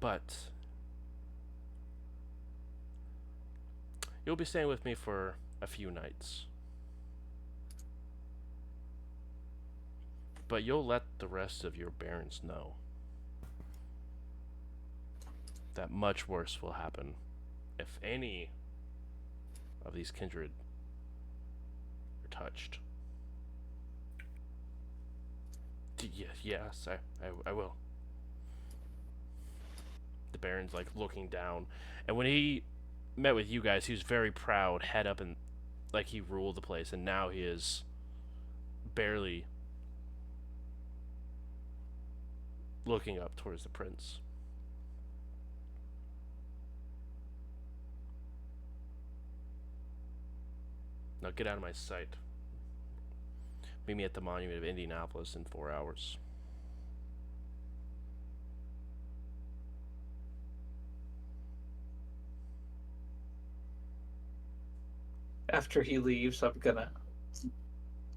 Speaker 4: But you'll be staying with me for a few nights. But you'll let the rest of your barons know that much worse will happen if any of these kindred are touched. Yes, I will. The Baron's like looking down, and when he met with you guys, he was very proud, head up, and like he ruled the place, and now he is barely looking up towards the prince. Now get out of my sight. Meet me at the monument of Indianapolis in 4 hours.
Speaker 7: After he leaves, I'm gonna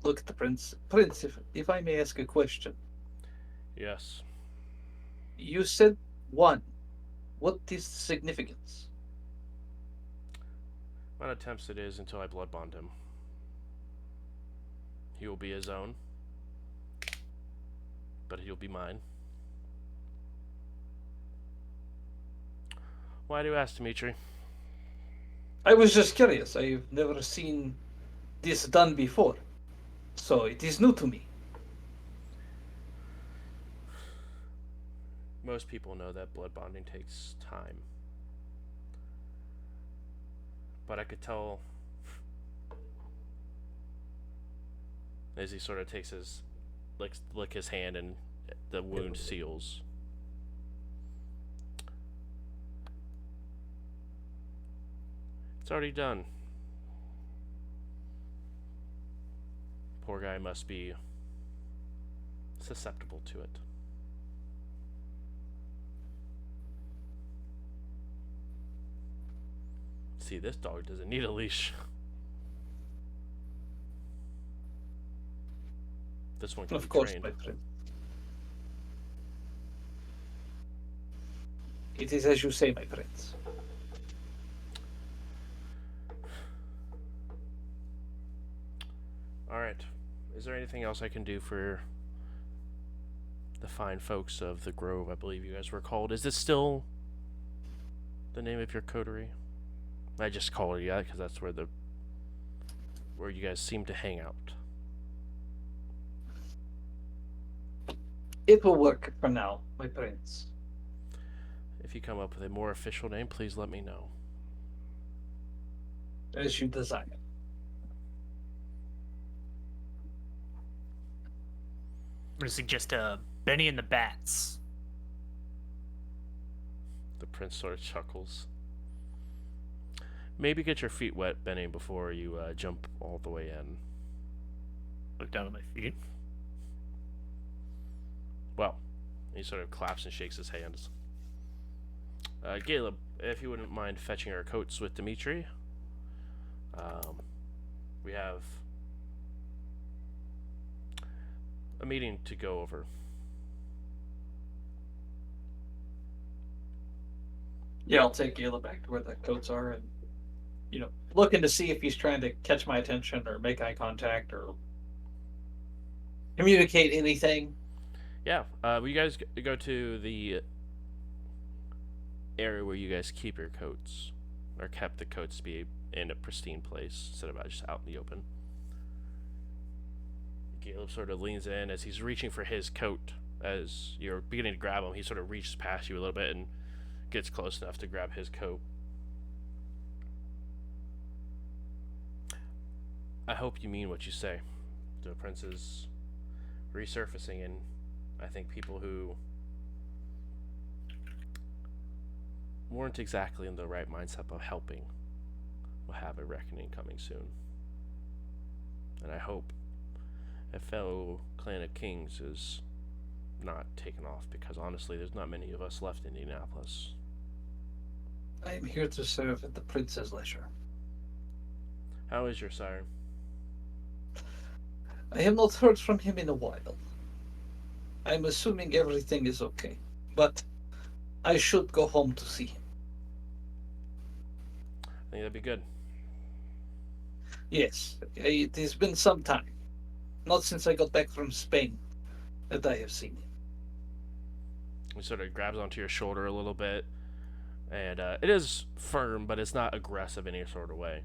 Speaker 7: look at the prince. Prince, if I may ask a question.
Speaker 4: Yes.
Speaker 7: You said 1. What is the significance?
Speaker 4: What attempts it is until I blood bond him. He will be his own, but he'll be mine. Why do you ask, Dimitri?
Speaker 7: I was just curious. I've never seen this done before, so it is new to me.
Speaker 4: Most people know that blood bonding takes time. But I could tell as he sort of takes his lick his hand and the wound seals. It's already done. Poor guy must be susceptible to it. See, this dog doesn't need a leash. This one can
Speaker 7: Of
Speaker 4: be
Speaker 7: course,
Speaker 4: trained.
Speaker 7: my friend. It is as you say, my prince.
Speaker 4: Alright. Is there anything else I can do for the fine folks of the Grove, I believe you guys were called? Is this still the name of your coterie? I just call it that because that's where you guys seem to hang out.
Speaker 7: It will work for now, my prince.
Speaker 4: If you come up with a more official name, please let me know.
Speaker 7: As you desire.
Speaker 6: I'm gonna suggest Benny and the Bats.
Speaker 4: Prince sort of chuckles. Maybe get your feet wet, Benny, before you jump all the way in.
Speaker 6: Look down at my feet.
Speaker 4: Well, he sort of claps and shakes his hands. Caleb, if you wouldn't mind fetching our coats with Dimitri. We have a meeting to go over.
Speaker 7: Yeah, I'll take Gala back to where the coats are and, looking to see if he's trying to catch my attention or make eye contact or communicate anything.
Speaker 4: Yeah, you guys go to the area where you guys keep your coats, or kept the coats to be in a pristine place instead of just out in the open. Caleb sort of leans in as he's reaching for his coat. As you're beginning to grab him, he sort of reaches past you a little bit and gets close enough to grab his coat. I hope you mean what you say. The prince is resurfacing, and I think people who weren't exactly in the right mindset of helping will have a reckoning coming soon. And I hope a fellow clan of kings is not taken off, because honestly there's not many of us left in Indianapolis.
Speaker 7: I am here to serve at the prince's leisure.
Speaker 4: How is your sire?
Speaker 7: I have not heard from him in a while. I'm assuming everything is okay, but I should go home to see him.
Speaker 4: I think that'd be good.
Speaker 7: Yes, it has been some time. Not since I got back from Spain that I have seen him.
Speaker 4: He sort of grabs onto your shoulder a little bit, and it is firm, but it's not aggressive in any sort of way.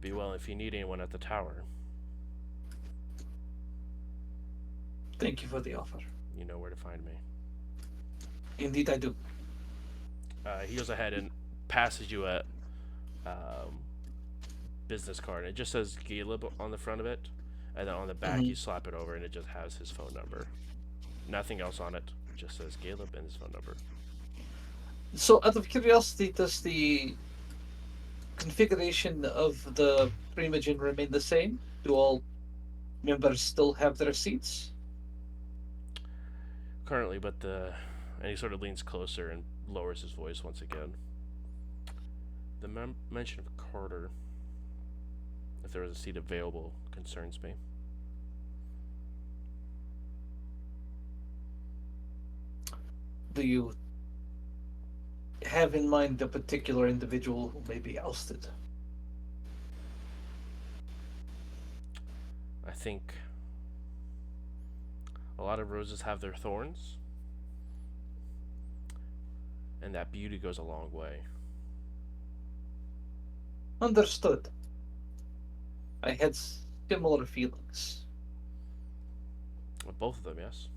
Speaker 4: Be well if you need anyone at the tower.
Speaker 7: Thank you for the offer.
Speaker 4: You know where to find me.
Speaker 7: Indeed I do.
Speaker 4: He goes ahead and passes you a business card. It just says Caleb on the front of it, and then on the back you slap it over and it just has his phone number. Nothing else on it. It just says Caleb and his phone number.
Speaker 7: So, out of curiosity, does the configuration of the Primogen remain the same? Do all members still have their seats?
Speaker 4: Currently, but and he sort of leans closer and lowers his voice once again. The mention of Carter, if there was a seat available, concerns me.
Speaker 7: Do you have in mind a particular individual who may be ousted?
Speaker 4: I think a lot of roses have their thorns, and that beauty goes a long way.
Speaker 7: Understood. I had similar feelings.
Speaker 4: Well, both of them, yes.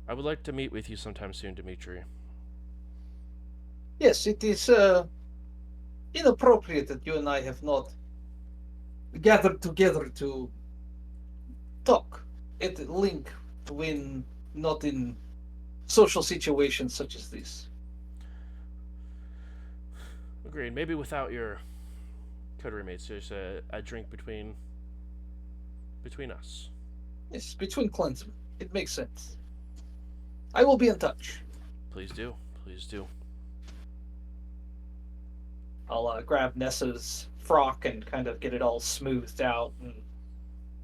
Speaker 4: I would like to meet with you sometime soon, Dimitri.
Speaker 7: Yes, it is inappropriate that you and I have not gathered together to talk at length when not in social situations such as this.
Speaker 4: Agreed. Maybe without your coterie mates, there's a drink between us.
Speaker 7: Yes, between clansmen. It makes sense. I will be in touch.
Speaker 4: Please do. Please do.
Speaker 7: I'll grab Nessa's frock and kind of get it all smoothed out and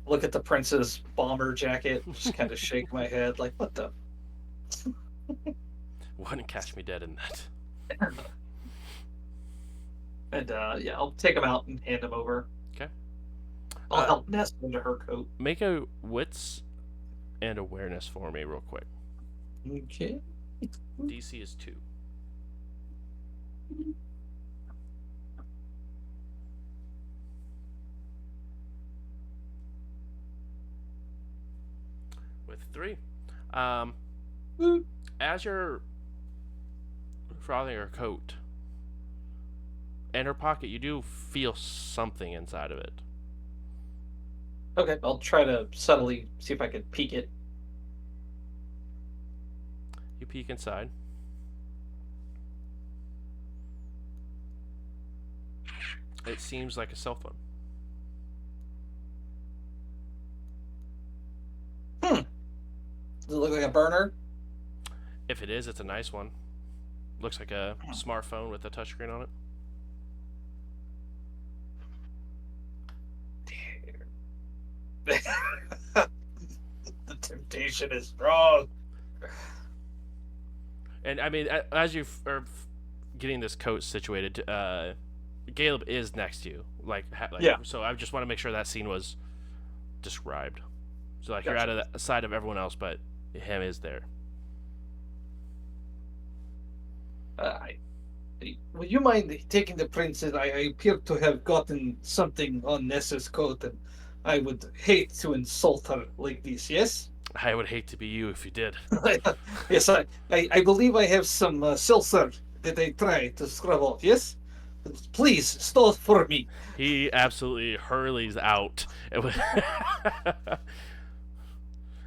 Speaker 7: look at the prince's bomber jacket, just kind of shake my head like, what the?
Speaker 4: Wouldn't catch me dead in that.
Speaker 7: And yeah, I'll take him out and hand him over.
Speaker 4: Okay.
Speaker 7: I'll help Nessa into her coat.
Speaker 4: Make a wits and awareness for me real quick.
Speaker 7: Okay.
Speaker 4: DC is 2. With 3. As you're frothing her coat, in her pocket, you do feel something inside of it.
Speaker 7: Okay, I'll try to subtly see if I can peek it.
Speaker 4: You peek inside. It seems like a cell phone.
Speaker 7: Does it look like a burner?
Speaker 4: If it is, it's a nice one. Looks like a smartphone with a touchscreen on it.
Speaker 7: The temptation is strong.
Speaker 4: And I mean, as you are getting this coat situated, Caleb is next to you.
Speaker 7: Yeah.
Speaker 4: So I just want to make sure that scene was described. So like
Speaker 7: Gotcha.
Speaker 4: you're out of the side of everyone else, but him is there.
Speaker 7: Would you mind taking the princess? I appear to have gotten something on Nessa's coat, and I would hate to insult her like this, yes?
Speaker 4: I would hate to be you if you did.
Speaker 7: Yes, I believe I have some seltzer that I try to scrub off, yes? Please, stole it for me.
Speaker 4: He absolutely hurlies out.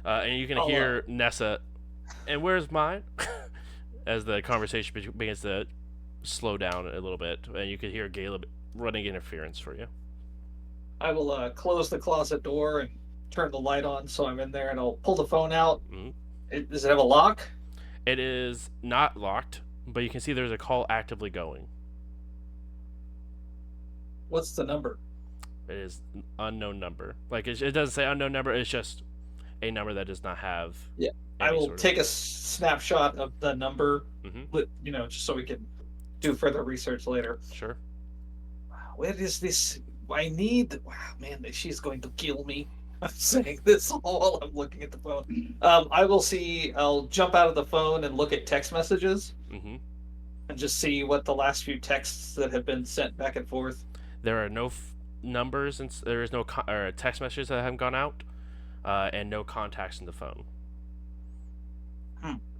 Speaker 4: And you can hear Nessa, and where's mine? As the conversation begins to slow down a little bit, and you can hear Caleb running interference for you.
Speaker 7: I will close the closet door and turn the light on so I'm in there, and I'll pull the phone out.
Speaker 4: Mm-hmm.
Speaker 7: Does it have a lock?
Speaker 4: It is not locked, but you can see there's a call actively going.
Speaker 7: What's the number?
Speaker 4: It is an unknown number. Like it doesn't say unknown number. It's just a number that does not have.
Speaker 7: Yeah, I will take a snapshot of the number. Mm-hmm. Just so we can do further research later.
Speaker 4: Sure.
Speaker 7: Where is this? I need. Wow, man, she's going to kill me. I'm saying this while I'm looking at the phone. I will see. I'll jump out of the phone and look at text messages.
Speaker 4: Mm-hmm.
Speaker 7: And just see what the last few texts that have been sent back and forth.
Speaker 4: There are no numbers, and there is no text messages that haven't gone out, and no contacts in the phone.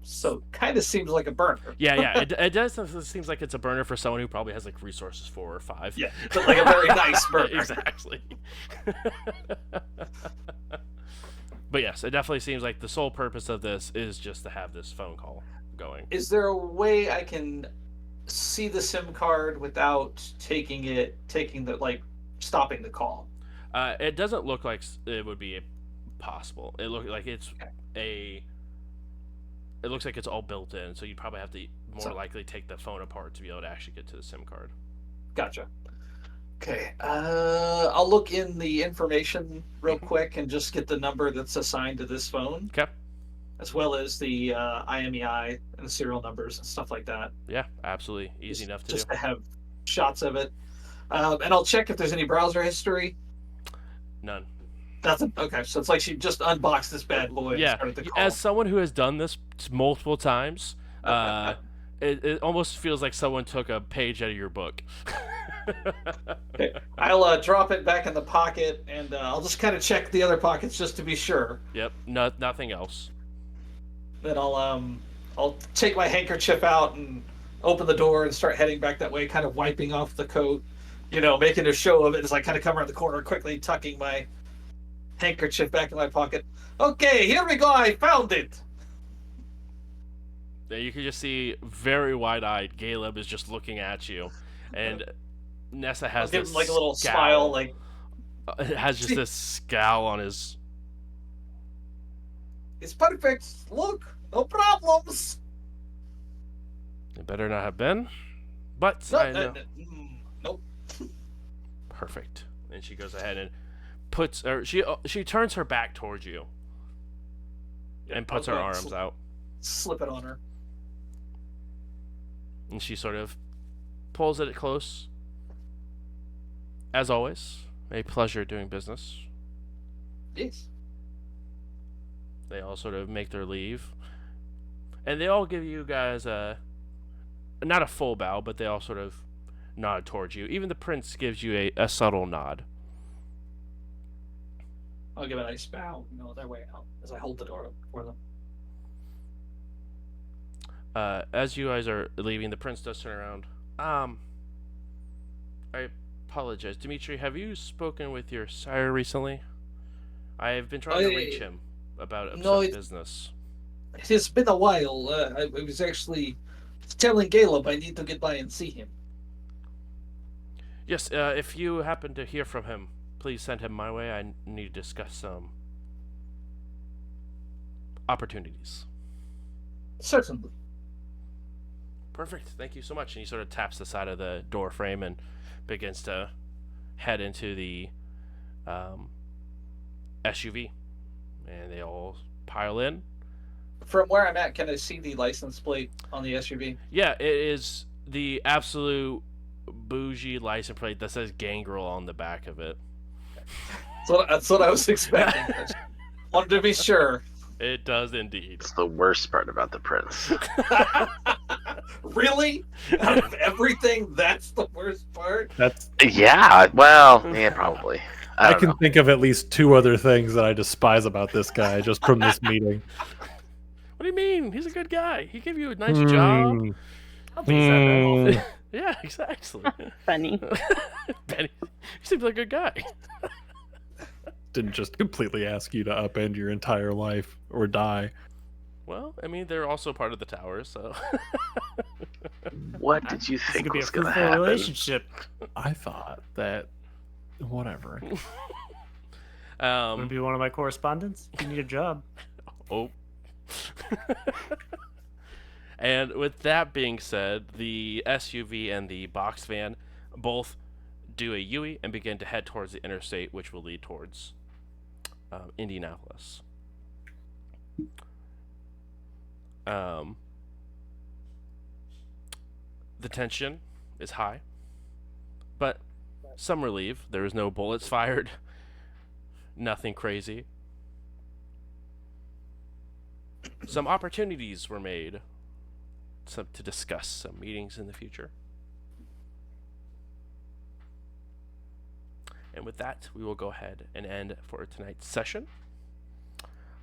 Speaker 7: So kind of seems like a burner.
Speaker 4: Yeah. It does. It seems like it's a burner for someone who probably has like resources 4 or 5.
Speaker 7: Yeah, but like a very nice burner.
Speaker 4: Exactly. But yes, it definitely seems like the sole purpose of this is just to have this phone call going.
Speaker 7: Is there a way I can see the SIM card without stopping the call?
Speaker 4: It doesn't look like it would be possible. It looks like it's It looks like it's all built in, so you'd probably have to likely take the phone apart to be able to actually get to the SIM card.
Speaker 7: Gotcha. Okay. I'll look in the information real quick and just get the number that's assigned to this phone.
Speaker 4: Okay.
Speaker 7: As well as the IMEI and the serial numbers and stuff like that.
Speaker 4: Yeah, absolutely. Easy enough to do.
Speaker 7: Just to have shots of it. And I'll check if there's any browser history.
Speaker 4: None.
Speaker 7: Nothing? Okay, so it's like she just unboxed this bad boy and started the call.
Speaker 4: As someone who has done this multiple times, it almost feels like someone took a page out of your book.
Speaker 7: Okay. I'll drop it back in the pocket, and I'll just kind of check the other pockets just to be sure.
Speaker 4: Yep, nothing else.
Speaker 7: Then I'll take my handkerchief out and open the door and start heading back that way, kind of wiping off the coat, making a show of it as I kind of come around the corner, quickly tucking my handkerchief back in my pocket. Okay, here we go. I found it.
Speaker 4: Yeah, you can just see very wide-eyed. Caleb is just looking at you, and Nessa has
Speaker 7: give
Speaker 4: this
Speaker 7: him like a little
Speaker 4: scowl.
Speaker 7: smile, like
Speaker 4: it has just this scowl on his.
Speaker 7: It's perfect. Look, no problems.
Speaker 4: It better not have been, but
Speaker 7: No,
Speaker 4: I know.
Speaker 7: Nope.
Speaker 4: Perfect. And she goes ahead and she turns her back towards you and puts her arms out.
Speaker 7: Slip it on her.
Speaker 4: And she sort of pulls it close. As always, a pleasure doing business.
Speaker 7: Yes.
Speaker 4: They all sort of make their leave. And they all give you guys not a full bow, but they all sort of nod towards you. Even the prince gives you a subtle nod.
Speaker 7: I'll give a nice bow, their way out as I hold the door for them.
Speaker 4: As you guys are leaving, the prince does turn around. I apologize. Dimitri, have you spoken with your sire recently? I've been trying to reach him about upset business.
Speaker 7: It has been a while. I was actually telling Caleb I need to get by and see him.
Speaker 4: Yes, if you happen to hear from him, please send him my way. I need to discuss some opportunities.
Speaker 7: Certainly.
Speaker 4: Perfect. Thank you so much. And he sort of taps the side of the door frame and begins to head into the SUV. And they all pile in.
Speaker 7: From where I'm at, can I see the license plate on the SUV?
Speaker 4: Yeah, it is the absolute bougie license plate that says Gangrel on the back of it.
Speaker 7: That's what I was expecting. Wanted to be sure.
Speaker 4: It does indeed.
Speaker 1: It's the worst part about the Prince.
Speaker 7: Really? Out of everything, that's the worst part?
Speaker 1: Yeah, well, yeah, probably. I
Speaker 5: can think of at least 2 other things that I despise about this guy just from this meeting.
Speaker 4: What do you mean? He's a good guy. He gave you a nice job.
Speaker 6: I don't think he's that bad.
Speaker 4: Yeah, exactly.
Speaker 3: Funny.
Speaker 4: Benny, he seems like a good guy.
Speaker 5: Didn't just completely ask you to upend your entire life or die.
Speaker 4: Well, I mean, they're also part of the tower, so.
Speaker 1: What did you think was going to happen?
Speaker 6: Relationship.
Speaker 5: I thought that, whatever.
Speaker 6: Want to be one of my correspondents? You need a job.
Speaker 4: Oh. And with that being said, the SUV and the box van both do a U-turn and begin to head towards the interstate, which will lead towards Indianapolis. The tension is high, but some relief. There was no bullets fired, nothing crazy. Some opportunities were made to discuss some meetings in the future. And with that, we will go ahead and end for tonight's session.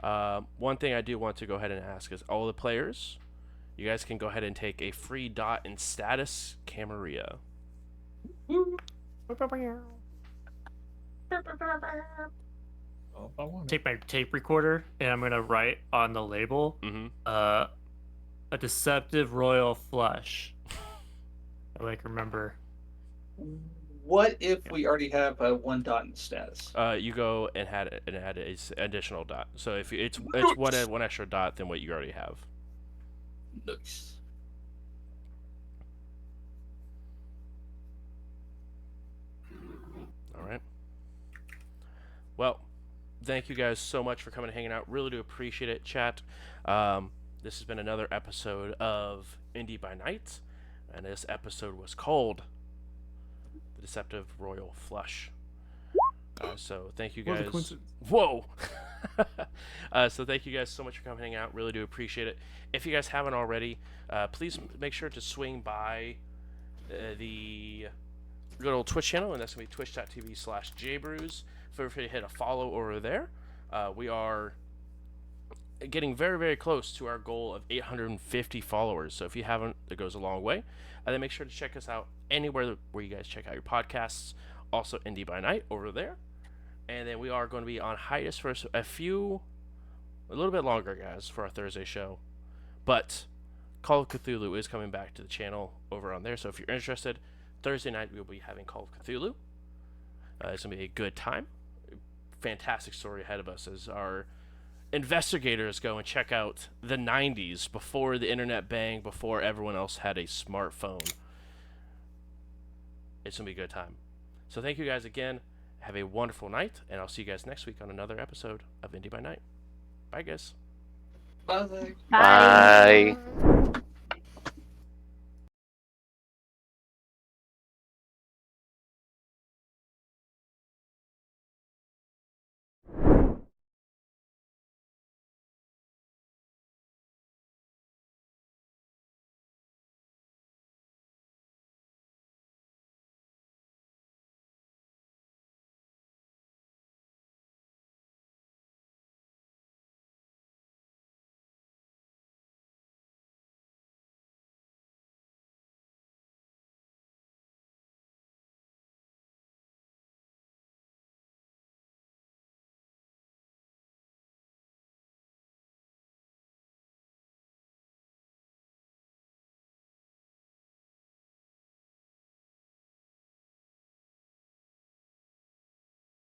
Speaker 4: One thing I do want to go ahead and ask is all the players, you guys can go ahead and take a free dot in status Camarilla.
Speaker 6: Take my tape recorder and I'm gonna write on the label, a Deceptive Royal Flush. I remember.
Speaker 7: What if we already have 1 dot in status?
Speaker 4: You go and add an additional dot. So if it's one extra dot than what you already have.
Speaker 7: Nice.
Speaker 4: All right. Well, thank you guys so much for coming and hanging out. Really do appreciate it, chat. This has been another episode of Indy by Night, and this episode was called The Deceptive Royal Flush. So thank you guys. Whoa! So thank you guys so much for coming and hanging out. Really do appreciate it. If you guys haven't already, please make sure to swing by the good old Twitch channel, and that's going to be twitch.tv/jbrews. Feel free to hit a follow over there. We are getting very, very close to our goal of 850 followers. So if you haven't, it goes a long way. And then make sure to check us out anywhere where you guys check out your podcasts. Also, Indy by Night over there. And then we are going to be on hiatus for a little bit longer, guys, for our Thursday show. But Call of Cthulhu is coming back to the channel over on there. So if you're interested, Thursday night we will be having Call of Cthulhu. It's going to be a good time. Fantastic story ahead of us as our investigators go and check out the 90s before the internet banged, before everyone else had a smartphone. It's going to be a good time. So thank you guys again. Have a wonderful night, and I'll see you guys next week on another episode of Indy by Night. Bye, guys.
Speaker 7: Bye.
Speaker 1: Bye.